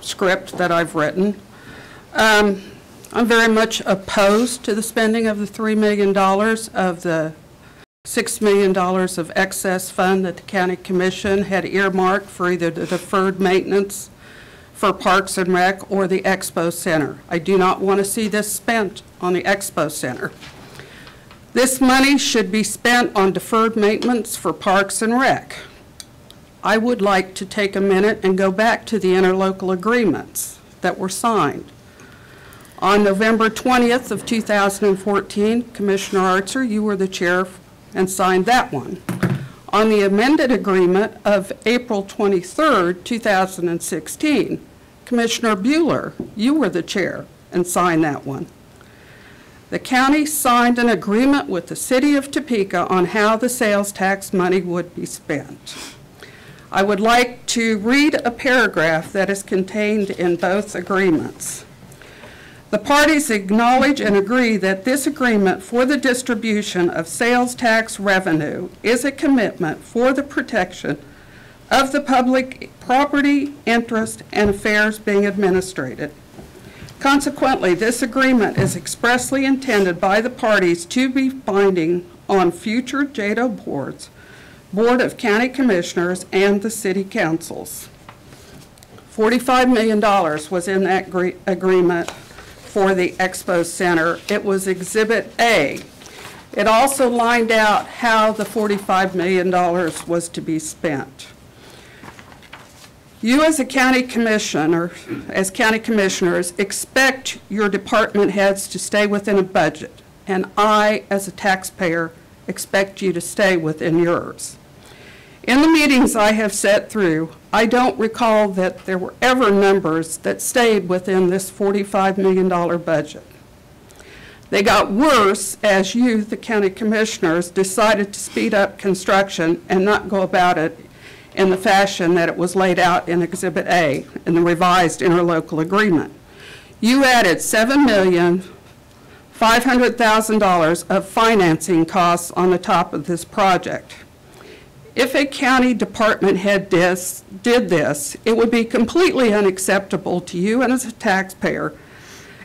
script that I've written. I'm very much opposed to the spending of the $3 million of the $6 million of excess fund that the County Commission had earmarked for either the deferred maintenance for Parks and Rec or the Expo Center. I do not want to see this spent on the Expo Center. This money should be spent on deferred maintenance for Parks and Rec. I would like to take a minute and go back to the interlocal agreements that were signed. On November 20th of 2014, Commissioner Archer, you were the chair and signed that one. On the amended agreement of April 23rd, 2016, Commissioner Bueller, you were the chair and signed that one. The county signed an agreement with the city of Topeka on how the sales tax money would be spent. I would like to read a paragraph that is contained in both agreements. The parties acknowledge and agree that this agreement for the distribution of sales tax revenue is a commitment for the protection of the public property, interest, and affairs being administrated. Consequently, this agreement is expressly intended by the parties to be binding on future JADO boards, Board of County Commissioners, and the city councils. $45 million was in that agreement for the Expo Center. It was Exhibit A. It also lined out how the $45 million was to be spent. You as a county commissioner, as county commissioners, expect your department heads to stay within a budget, and I, as a taxpayer, expect you to stay within yours. In the meetings I have sat through, I don't recall that there were ever numbers that stayed within this $45 million budget. They got worse as you, the county commissioners, decided to speed up construction and not go about it in the fashion that it was laid out in Exhibit A in the revised interlocal agreement. You added $7,500,000 of financing costs on the top of this project. If a county department head did this, it would be completely unacceptable to you and as a taxpayer,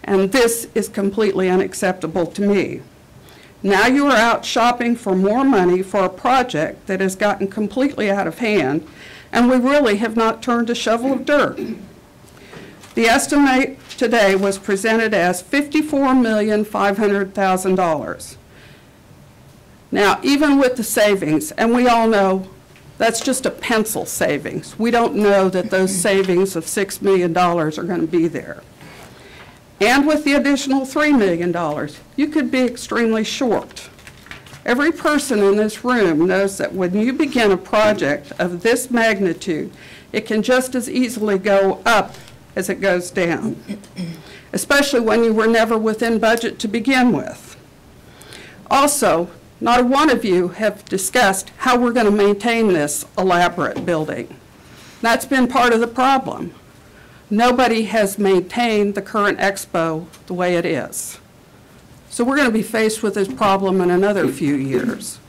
and this is completely unacceptable to me. Now you are out shopping for more money for a project that has gotten completely out of hand, and we really have not turned a shovel of dirt. The estimate today was presented as $54,500,000. Now, even with the savings, and we all know That's just a pencil savings. We don't know that those savings of $6 million are going to be there. And with the additional $3 million, you could be extremely short. Every person in this room knows that when you begin a project of this magnitude, it can just as easily go up as it goes down, especially when you were never within budget to begin with. Also, not a one of you have discussed how we're going to maintain this elaborate building. That's been part of the problem. Nobody has maintained the current expo the way it is. So we're going to be faced with this problem in another few years.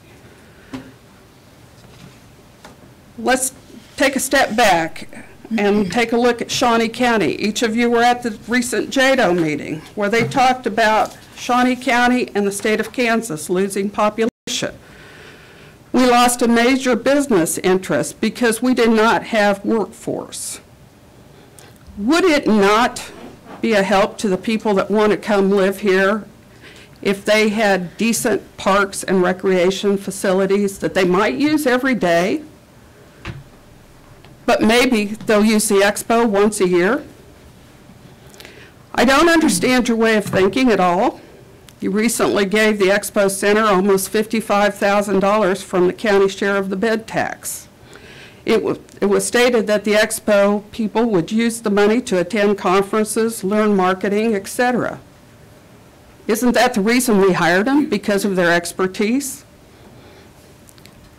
Let's take a step back and take a look at Shawnee County. Each of you were at the recent JADO meeting where they talked about Shawnee County and the state of Kansas losing population. We lost a major business interest because we did not have workforce. Would it not be a help to the people that want to come live here if they had decent parks and recreation facilities that they might use every day, but maybe they'll use the expo once a year? I don't understand your way of thinking at all. You recently gave the Expo Center almost $55,000 from the county share of the bed tax. It was stated that the Expo people would use the money to attend conferences, learn marketing, etc. Isn't that the reason we hired them, because of their expertise?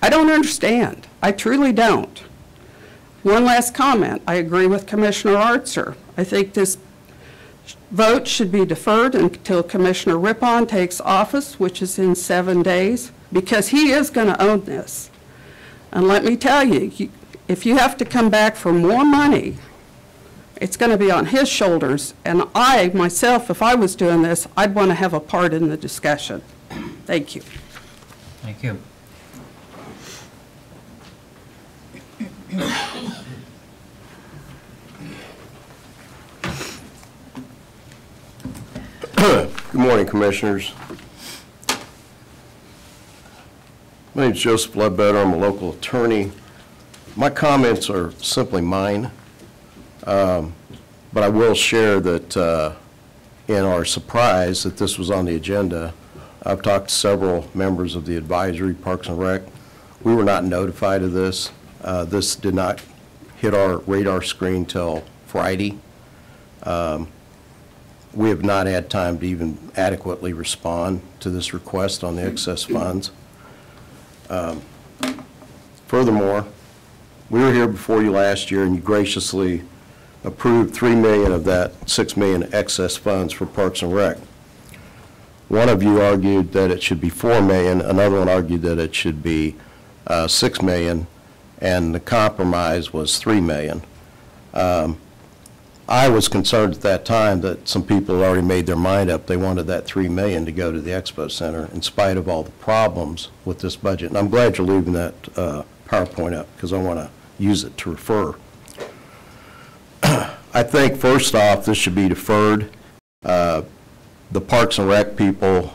I don't understand. I truly don't. One last comment. I agree with Commissioner Artzer. I think this vote should be deferred until Commissioner Rippon takes office, which is in 7 days, because he is going to own this. And let me tell you, if you have to come back for more money, it's going to be on his shoulders. And I, myself, if I was doing this, I'd want to have a part in the discussion. Thank you. Thank you. Good morning, Commissioners. My name is Joseph Ledbetter. I'm a local attorney. My comments are simply mine, but I will share that in our surprise that this was on the agenda, I've talked to several members of the advisory, Parks and Rec. We were not notified of this. This did not hit our radar screen till Friday. We have not had time to even adequately respond to this request on the excess funds. Furthermore, we were here before you last year and you graciously approved $3 million of that $6 million excess funds for Parks and Rec. One of you argued that it should be $4 million, another one argued that it should be $6 million, and the compromise was $3 million. I was concerned at that time that some people had already made their mind up. They wanted that $3 million to go to the Expo Center in spite of all the problems with this budget. And I'm glad you're leaving that PowerPoint up because I want to use it to refer. I think first off, this should be deferred. The Parks and Rec people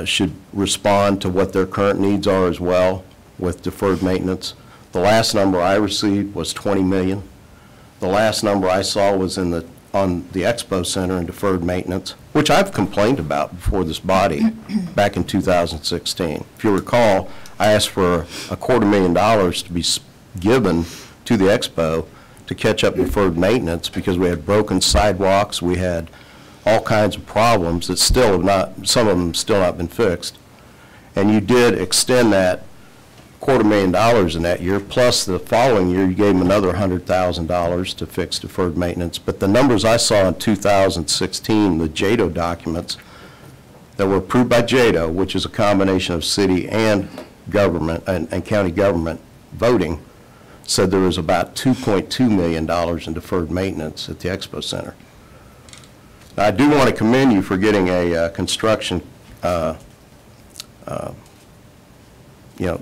should respond to what their current needs are as well with deferred maintenance. The last number I received was $20 million. The last number I saw was on the Expo Center in deferred maintenance, which I've complained about before this body back in 2016. If you recall, I asked for $250,000 to be given to the Expo to catch up deferred maintenance because we had broken sidewalks, we had all kinds of problems that still have not, some of them still not been fixed. And you did extend that $250,000 in that year, plus the following year you gave them another $100,000 to fix deferred maintenance. But the numbers I saw in 2016, the JADO documents that were approved by JADO, which is a combination of city and government and county government voting, said there was about $2.2 million in deferred maintenance at the Expo Center. Now, I do want to commend you for getting a construction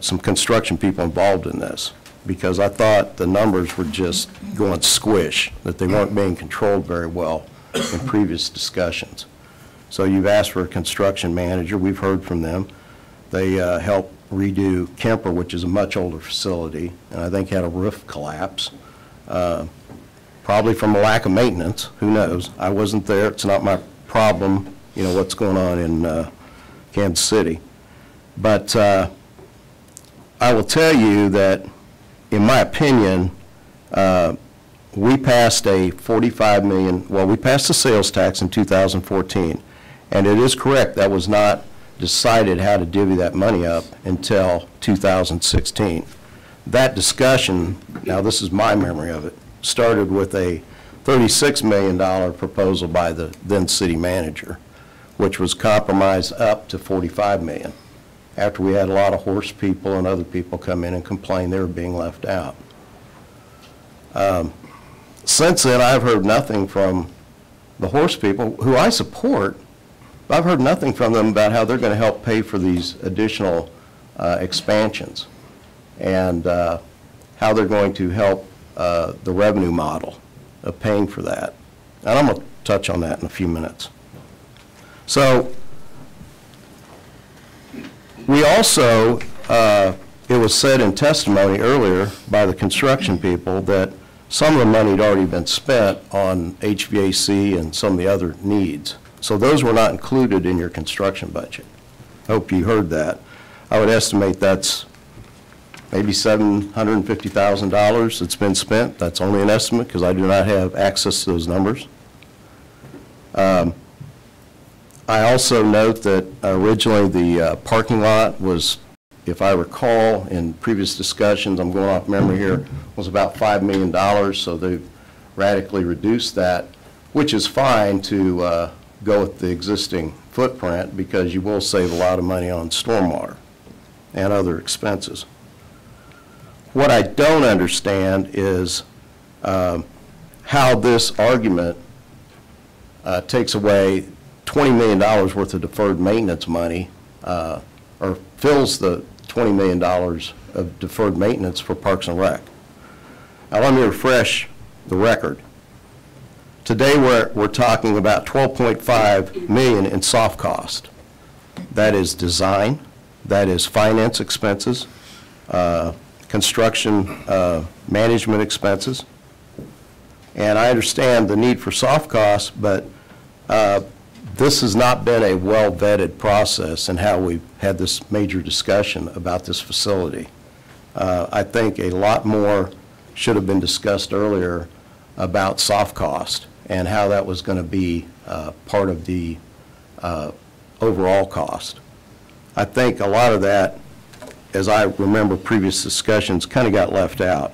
some construction people involved in this, because I thought the numbers were just going squish, that they weren't being controlled very well in previous discussions. So you've asked for a construction manager. We've heard from them. They help redo Kemper, which is a much older facility, and I think had a roof collapse, probably from a lack of maintenance. Who knows? I wasn't there. It's not my problem, what's going on in Kansas City. But I will tell you that, in my opinion, we passed a $45 million, we passed the sales tax in 2014, and it is correct, that was not decided how to divvy that money up until 2016. That discussion, now this is my memory of it, started with a $36 million proposal by the then city manager, which was compromised up to $45 million, after we had a lot of horse people and other people come in and complain they were being left out. Since then, I've heard nothing from the horse people, who I support. I've heard nothing from them about how they're going to help pay for these additional expansions, and how they're going to help the revenue model of paying for that. And I'm going to touch on that in a few minutes. So we also, it was said in testimony earlier by the construction people that some of the money had already been spent on HVAC and some of the other needs. So those were not included in your construction budget. I hope you heard that. I would estimate that's maybe $750,000 that's been spent. That's only an estimate because I do not have access to those numbers. I also note that originally the parking lot was, if I recall in previous discussions, I'm going off memory here, was about $5 million, so they've radically reduced that, which is fine to go with the existing footprint because you will save a lot of money on stormwater and other expenses. What I don't understand is how this argument takes away $20 million worth of deferred maintenance money, or fills the $20 million of deferred maintenance for Parks and Rec. Now let me refresh the record. Today we're talking about $12.5 million in soft cost. That is design, that is finance expenses, construction management expenses. And I understand the need for soft costs, but this has not been a well-vetted process in how we've had this major discussion about this facility. I think a lot more should have been discussed earlier about soft cost and how that was going to be part of the overall cost. I think a lot of that, as I remember previous discussions, kind of got left out.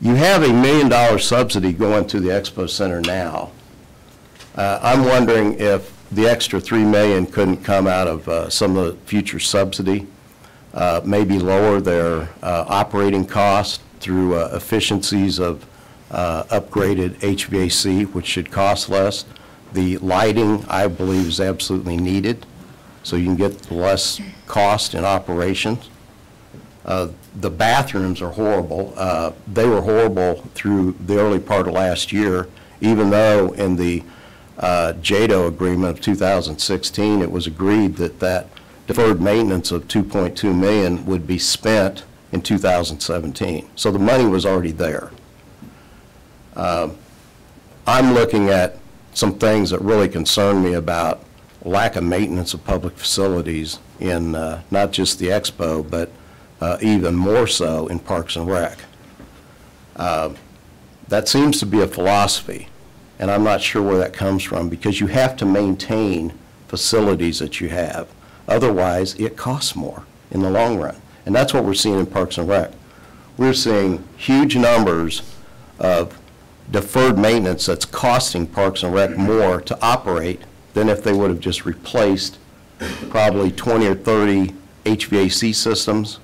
You have a $1 million subsidy going to the Expo Center now. I'm wondering if the extra $3 million couldn't come out of some of the future subsidy, maybe lower their operating cost through efficiencies of upgraded HVAC, which should cost less. The lighting, I believe, is absolutely needed, so you can get less cost in operations. The bathrooms are horrible. They were horrible through the early part of last year, even though in the JADO agreement of 2016, it was agreed that that deferred maintenance of $2.2 million would be spent in 2017. So the money was already there. I'm looking at some things that really concern me about lack of maintenance of public facilities in not just the Expo, but even more so in Parks and Rec. That seems to be a philosophy, and I'm not sure where that comes from, because you have to maintain facilities that you have. Otherwise, it costs more in the long run. And that's what we're seeing in Parks and Rec. We're seeing huge numbers of deferred maintenance that's costing Parks and Rec more to operate than if they would have just replaced probably 20 or 30 HVAC systems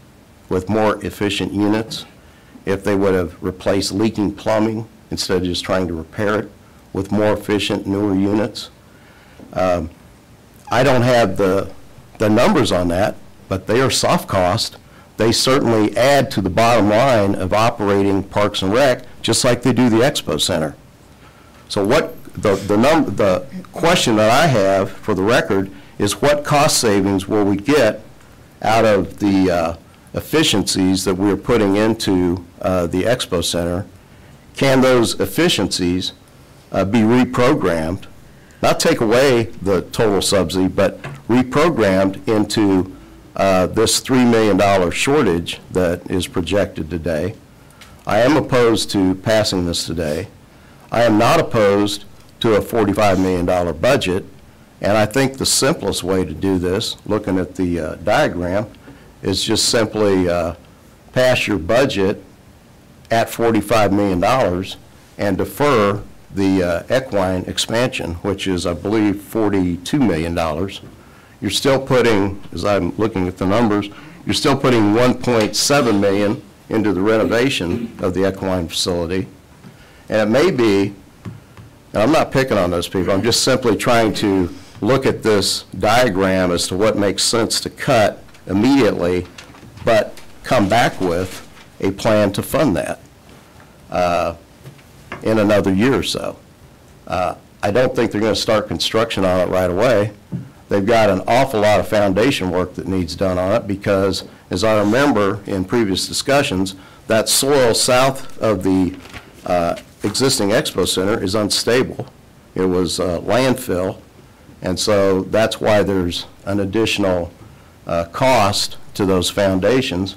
with more efficient units, if they would have replaced leaking plumbing instead of just trying to repair it with more efficient, newer units. I don't have the numbers on that, but they are soft cost. They certainly add to the bottom line of operating Parks and Rec, just like they do the Expo Center. So what the question that I have for the record is, what cost savings will we get out of the efficiencies that we're putting into the Expo Center, can those efficiencies be reprogrammed, not take away the total subsidy, but reprogrammed into this $3 million shortage that is projected today. I am opposed to passing this today. I am not opposed to a $45 million budget, and I think the simplest way to do this, looking at the diagram, is just simply pass your budget at $45 million and defer the equine expansion, which is, I believe, $42 million. You're still putting, as I'm looking at the numbers, you're still putting $1.7 million into the renovation of the equine facility. And it may be, and I'm not picking on those people, I'm just simply trying to look at this diagram as to what makes sense to cut immediately, but come back with a plan to fund that in another year or so. I don't think they're going to start construction on it right away. They've got an awful lot of foundation work that needs done on it because, as I remember in previous discussions, that soil south of the existing Expo Center is unstable. It was landfill, and so that's why there's an additional cost to those foundations.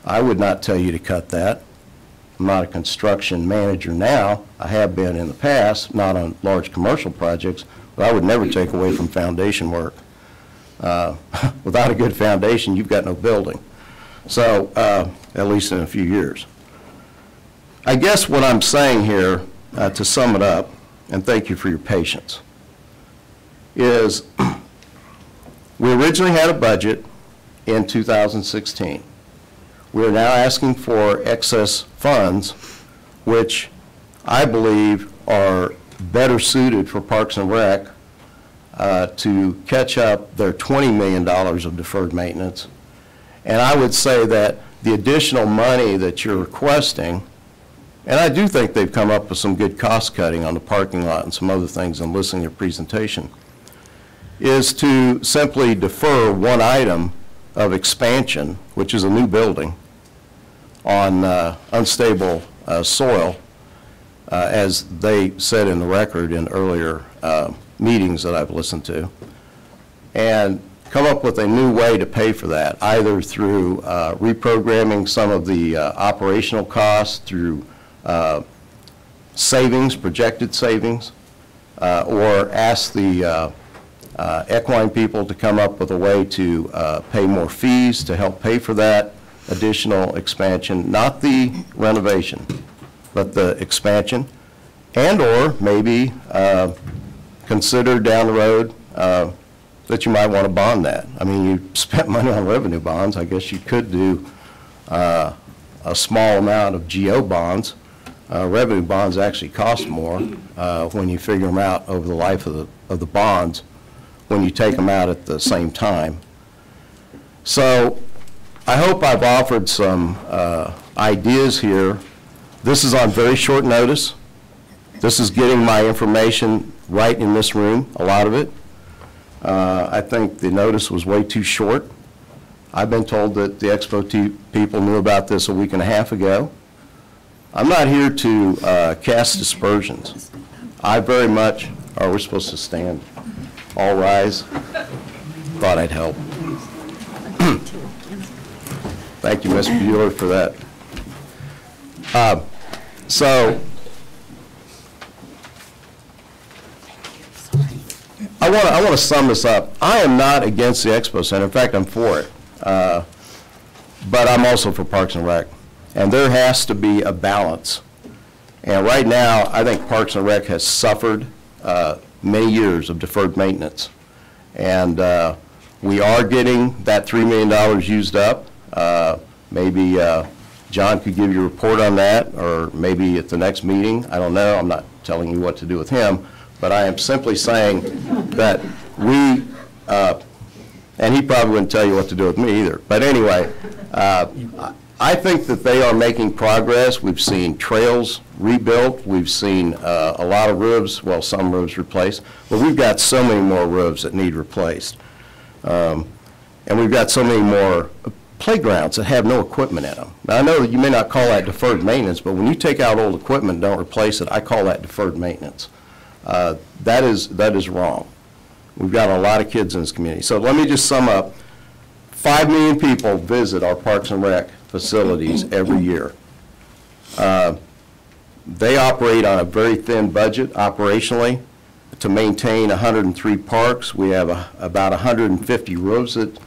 I would not tell you to cut that. I'm not a construction manager now. I have been in the past, not on large commercial projects, but I would never take away from foundation work. Without a good foundation, you've got no building. So, at least in a few years. I guess what I'm saying here, to sum it up, and thank you for your patience, is we originally had a budget in 2016. We're now asking for excess funds, which I believe are better suited for Parks and Rec to catch up their $20 million of deferred maintenance. And I would say that the additional money that you're requesting, and I do think they've come up with some good cost cutting on the parking lot and some other things in listening to your presentation, is to simply defer one item of expansion, which is a new building, on unstable soil, as they said in the record in earlier meetings that I've listened to, and come up with a new way to pay for that, either through reprogramming some of the operational costs, through savings, projected savings, or ask the equine people to come up with a way to pay more fees to help pay for that additional expansion, not the renovation, but the expansion, and or maybe consider down the road that you might want to bond that. I mean, you spent money on revenue bonds. I guess you could do a small amount of GO bonds. Revenue bonds actually cost more when you figure them out over the life of the bonds when you take them out at the same time. So I hope I've offered some ideas here. This is on very short notice. This is getting my information right in this room, a lot of it. I think the notice was way too short. I've been told that the Expo people knew about this a week and a half ago. I'm not here to cast dispersions. I very much, we're supposed to stand. All rise. Thought I'd help. Thank you, Mr. Bueller, for that. So I want to sum this up. I am not against the Expo Center. In fact, I'm for it. But I'm also for Parks and Rec. And there has to be a balance. And right now, I think Parks and Rec has suffered many years of deferred maintenance. And we are getting that $3 million used up. Maybe John could give you a report on that, or maybe at the next meeting. I don't know. I'm not telling you what to do with him. But I am simply saying that we, and he probably wouldn't tell you what to do with me either. But anyway, I think that they are making progress. We've seen trails rebuilt. We've seen a lot of roofs, well, some roofs replaced. But we've got so many more roofs that need replaced. and we've got so many more playgrounds that have no equipment in them. Now, I know you may not call that deferred maintenance, but when you take out old equipment and don't replace it, I call that deferred maintenance. That is wrong. We've got a lot of kids in this community. So let me just sum up. 5 million people visit our Parks and Rec facilities every year. They operate on a very thin budget operationally. To maintain 103 parks, we have about 150 roads that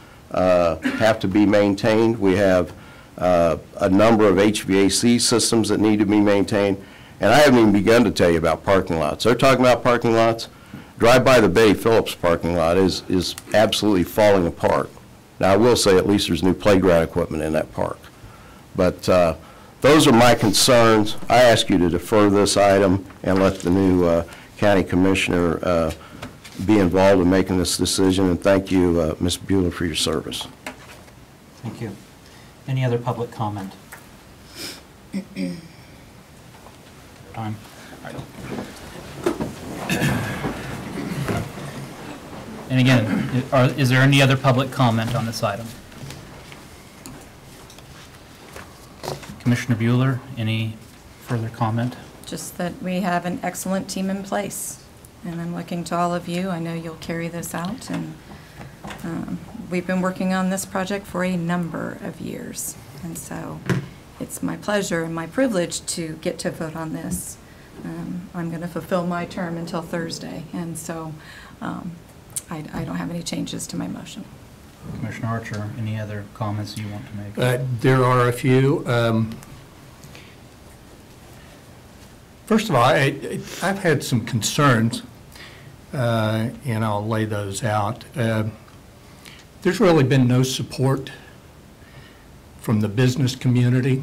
have to be maintained. We have a number of HVAC systems that need to be maintained. And I haven't even begun to tell you about parking lots. They're talking about parking lots. Drive by the Bay Phillips parking lot is absolutely falling apart. Now, I will say at least there's new playground equipment in that park. But those are my concerns. I ask you to defer this item and let the new county commissioner be involved in making this decision. And thank you, Ms. Bueller, for your service. Thank you. Any other public comment? Time. And again, is there any other public comment on this item? Commissioner Bueller, any further comment? Just that we have an excellent team in place, and I'm looking to all of you. I know you'll carry this out, and we've been working on this project for a number of years, and so it's my pleasure and my privilege to get to vote on this. I'm going to fulfill my term until Thursday, and so I don't have any changes to my motion. Commissioner Archer, any other comments you want to make? There are a few. First of all, I've had some concerns, and I'll lay those out. There's really been no support from the business community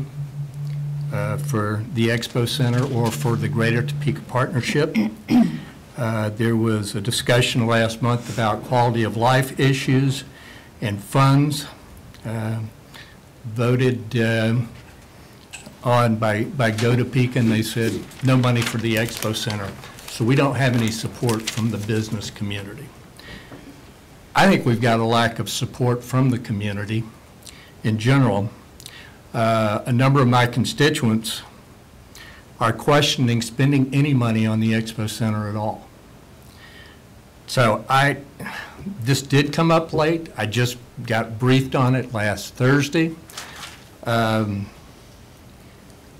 for the Expo Center or for the Greater Topeka Partnership. There was a discussion last month about quality of life issues and funds voted on by Go Topeka, and they said no money for the Expo Center. So we don't have any support from the business community. I think we've got a lack of support from the community in general. A number of my constituents are questioning spending any money on the Expo Center at all. So this did come up late. I just got briefed on it last Thursday.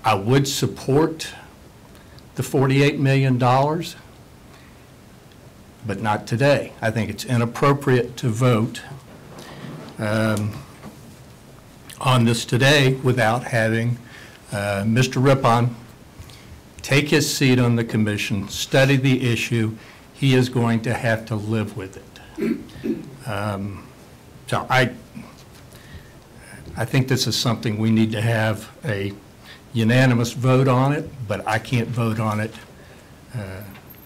I would support the $48 million, but not today. I think it's inappropriate to vote on this today without having Mr. Rippon take his seat on the commission, study the issue. He is going to have to live with it. So I think this is something we need to have a unanimous vote on it, but I can't vote on it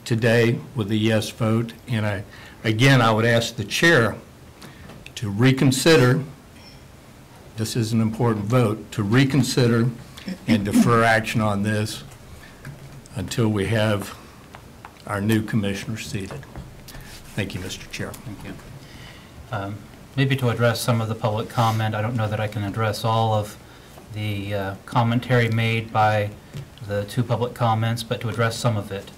today with a yes vote. And again, I would ask the chair to reconsider, this is an important vote, to reconsider and defer action on this until we have our new commissioner seated. Thank you, Mr. Chair. Thank you. Maybe to address some of the public comment, I don't know that I can address all of the commentary made by the two public comments, but to address some of it.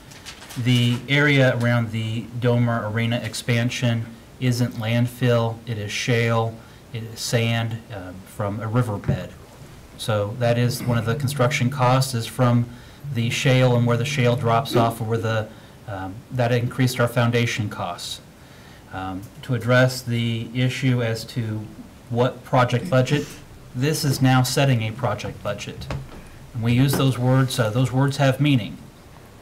The area around the Domer Arena expansion isn't landfill, it is shale, it is sand from a riverbed. So that is one of the construction costs, is from the shale and where the shale drops off, or where the that increased our foundation costs. To address the issue as to what project budget, this is now setting a project budget. And we use those words have meaning.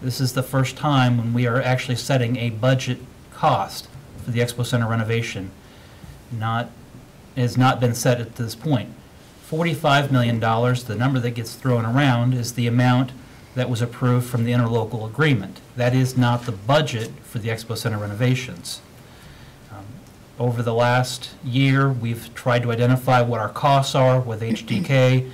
This is the first time when we are actually setting a budget cost for the Expo Center renovation. Has not been set at this point. $45 million, the number that gets thrown around, is the amount that was approved from the interlocal agreement. That is not the budget for the Expo Center renovations. Over the last year, we've tried to identify what our costs are with HDK.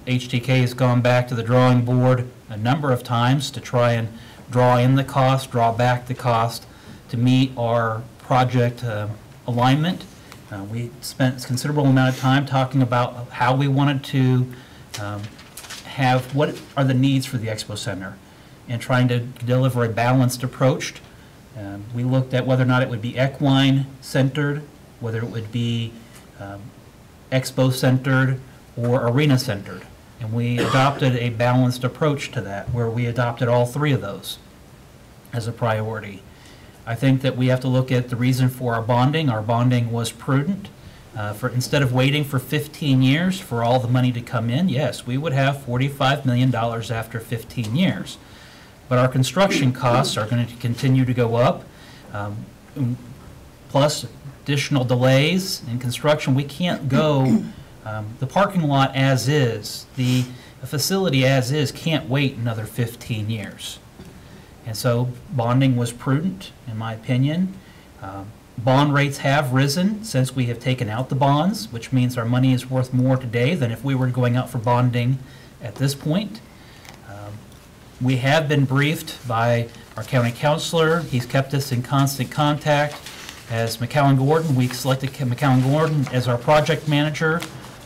HDK has gone back to the drawing board a number of times to try and draw in the cost, draw back the cost to meet our project alignment, We spent a considerable amount of time talking about how we wanted to have, what are the needs for the Expo Center, and trying to deliver a balanced approach. We looked at whether or not it would be equine-centered, whether it would be expo-centered or arena-centered. And we adopted a balanced approach to that, where we adopted all three of those as a priority. I think that we have to look at the reason for our bonding. Our bonding was prudent. Instead of waiting for 15 years for all the money to come in, yes, we would have $45 million after 15 years. But our construction costs are going to continue to go up, plus additional delays in construction. We can't go, the parking lot as is, the facility as is can't wait another 15 years. And so bonding was prudent, in my opinion. Bond rates have risen since we have taken out the bonds, which means our money is worth more today than if we were going out for bonding at this point. We have been briefed by our county counselor. He's kept us in constant contact. As McCowan Gordon, we selected McCowan Gordon as our project manager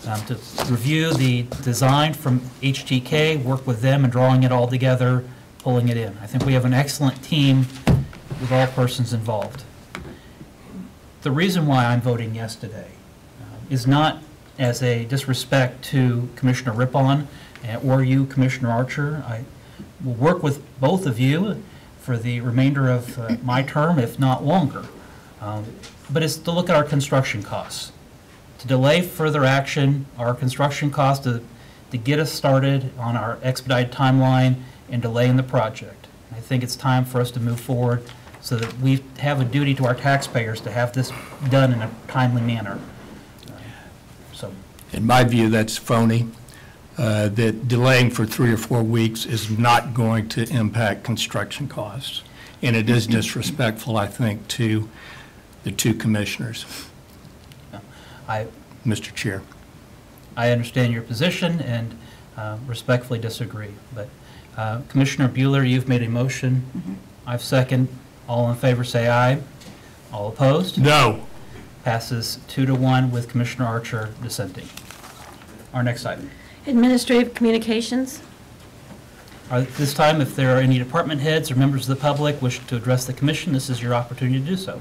to review the design from HTK, work with them in drawing it all together, pulling it in. I think we have an excellent team with all persons involved. The reason why I'm voting yes today is not as a disrespect to Commissioner Rippon or you, Commissioner Archer. I will work with both of you for the remainder of my term, if not longer. But it's to look at our construction costs. To delay further action, our construction costs to get us started on our expedited timeline and delaying the project. I think it's time for us to move forward so that we have a duty to our taxpayers to have this done in a timely manner. In my view, that's phony. That delaying for 3 or 4 weeks is not going to impact construction costs. And it is disrespectful, I think, to the two commissioners. Mr. Chair. I understand your position and respectfully disagree. But Commissioner Bueller, you've made a motion. I've second. All in favor say aye. All opposed? No. Passes 2-1 with Commissioner Archer dissenting. Our next item. Administrative communications. This time, if there are any department heads or members of the public wish to address the commission, this is your opportunity to do so.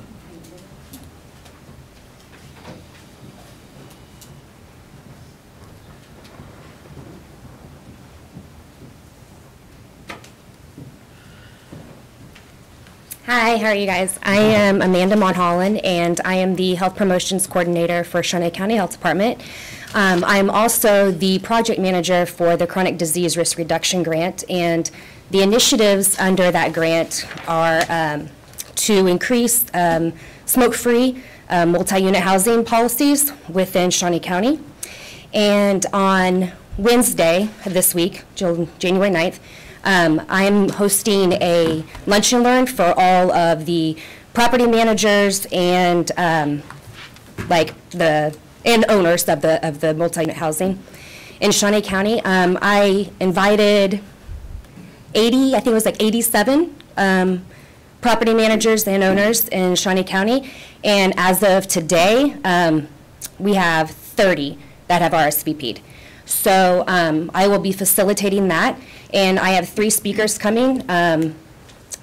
Hi, how are you guys? I am Amanda Monholland, and I am the Health Promotions Coordinator for Shawnee County Health Department. I'm also the project manager for the Chronic Disease Risk Reduction Grant, and the initiatives under that grant are to increase smoke-free multi-unit housing policies within Shawnee County. And on Wednesday of this week, January 9th, I'm hosting a lunch and learn for all of the property managers and and owners of the multi-unit housing in Shawnee County. I invited 80, I think it was like 87 property managers and owners in Shawnee County, and as of today, we have 30 that have RSVP'd. So I will be facilitating that, and I have 3 speakers coming.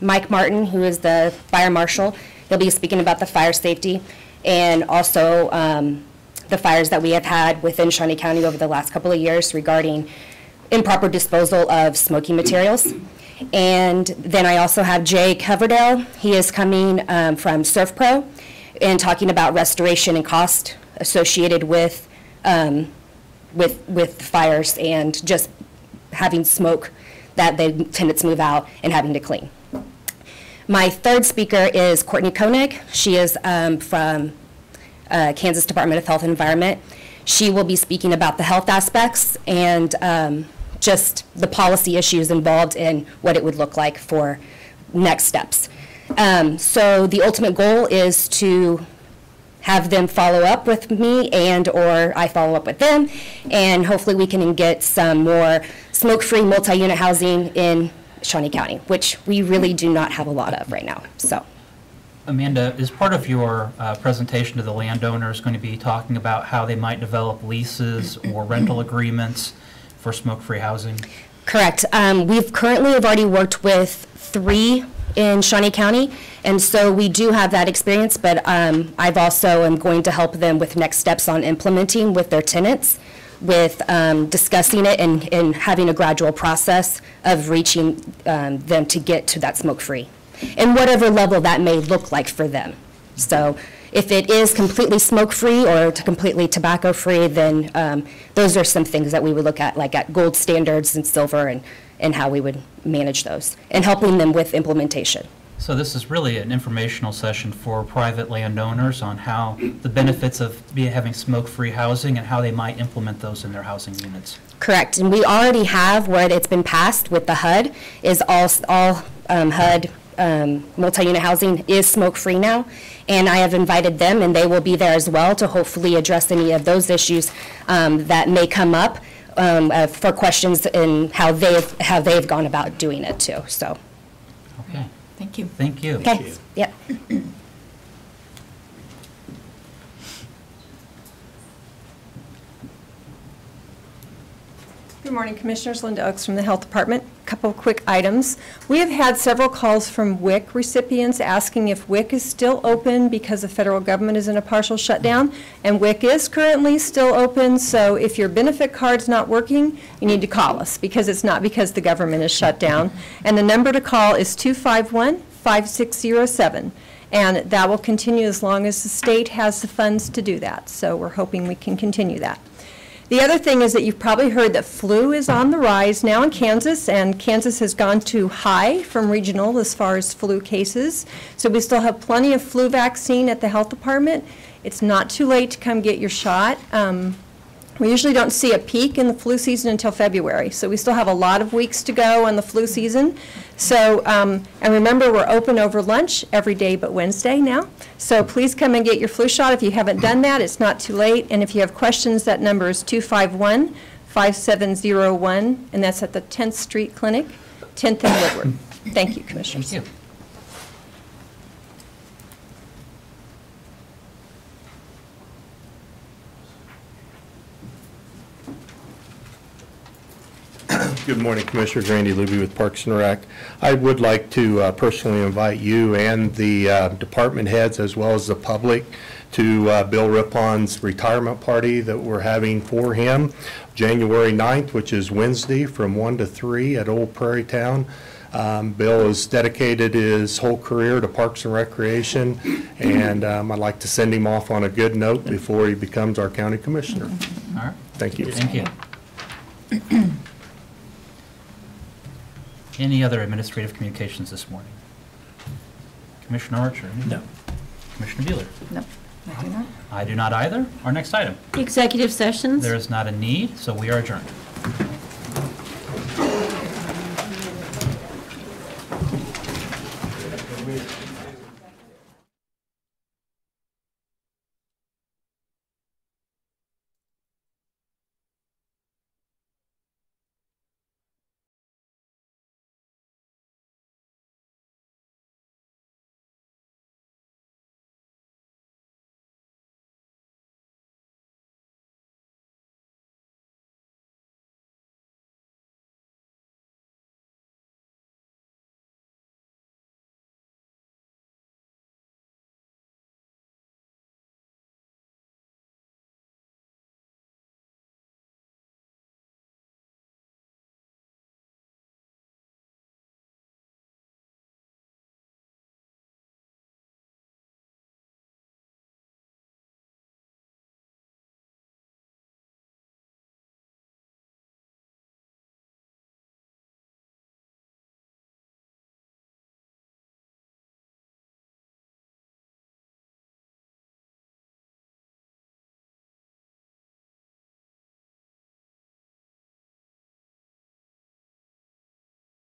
Mike Martin, who is the fire marshal, he'll be speaking about the fire safety, and also the fires that we have had within Shawnee County over the last couple of years regarding improper disposal of smoking materials. And then I also have Jay Coverdale. He is coming from Surf Pro and talking about restoration and cost associated with fires and just having smoke that the tenants move out and having to clean. My third speaker is Courtney Koenig. She is from Kansas Department of Health and Environment. She will be speaking about the health aspects and just the policy issues involved in what it would look like for next steps. So the ultimate goal is to have them follow up with me and or I follow up with them, and hopefully we can get some more smoke-free multi-unit housing in Shawnee County, which we really do not have a lot of right now. So Amanda, is part of your presentation to the landowners going to be talking about how they might develop leases or rental agreements for smoke-free housing? Correct. We've currently have already worked with 3 in Shawnee County, and so we do have that experience, but I've also am going to help them with next steps on implementing with their tenants, with discussing it and having a gradual process of reaching them to get to that smoke-free, and whatever level that may look like for them. So if it is completely smoke-free or completely tobacco-free, then those are some things that we would look at, like at gold standards and silver, and how we would manage those, and helping them with implementation. So this is really an informational session for private landowners on how the benefits of having smoke-free housing and how they might implement those in their housing units. Correct, and we already have where it's been passed with the HUD, is all HUD multi-unit housing is smoke-free now, and I have invited them, and they will be there as well to hopefully address any of those issues that may come up for questions in how they've gone about doing it too. So. Okay. Thank you. Thank you. Okay. Yep. Good morning, Commissioners. Linda Oaks from the Health Department. A couple of quick items. We have had several calls from WIC recipients asking if WIC is still open because the federal government is in a partial shutdown, and WIC is currently still open, so if your benefit card's not working, you need to call us, because it's not because the government is shut down. And the number to call is 251-5607, and that will continue as long as the state has the funds to do that, so we're hoping we can continue that. The other thing is that you've probably heard that flu is on the rise now in Kansas, and Kansas has gone to high from regional as far as flu cases. So we still have plenty of flu vaccine at the health department. It's not too late to come get your shot. We usually don't see a peak in the flu season until February, so we still have a lot of weeks to go on the flu season. So, and remember, we're open over lunch every day but Wednesday now. So please come and get your flu shot if you haven't done that. It's not too late. And if you have questions, that number is 251-5701, and that's at the 10th Street Clinic, 10th and Woodward. Thank you, Commissioners. Thank you. Good morning, Commissioners. Randy Luby with Parks and Rec. I would like to personally invite you and the department heads, as well as the public, to Bill Rippon's retirement party that we're having for him January 9th, which is Wednesday, from 1 to 3 at Old Prairie Town. Bill has dedicated his whole career to Parks and Recreation, and I'd like to send him off on a good note before he becomes our county commissioner. All right. Thank you. Thank you. Any other administrative communications this morning? Commissioner Archer? No. Commissioner Bueller? No, I do not. I do not either. Our next item. Executive sessions. There is not a need, so we are adjourned.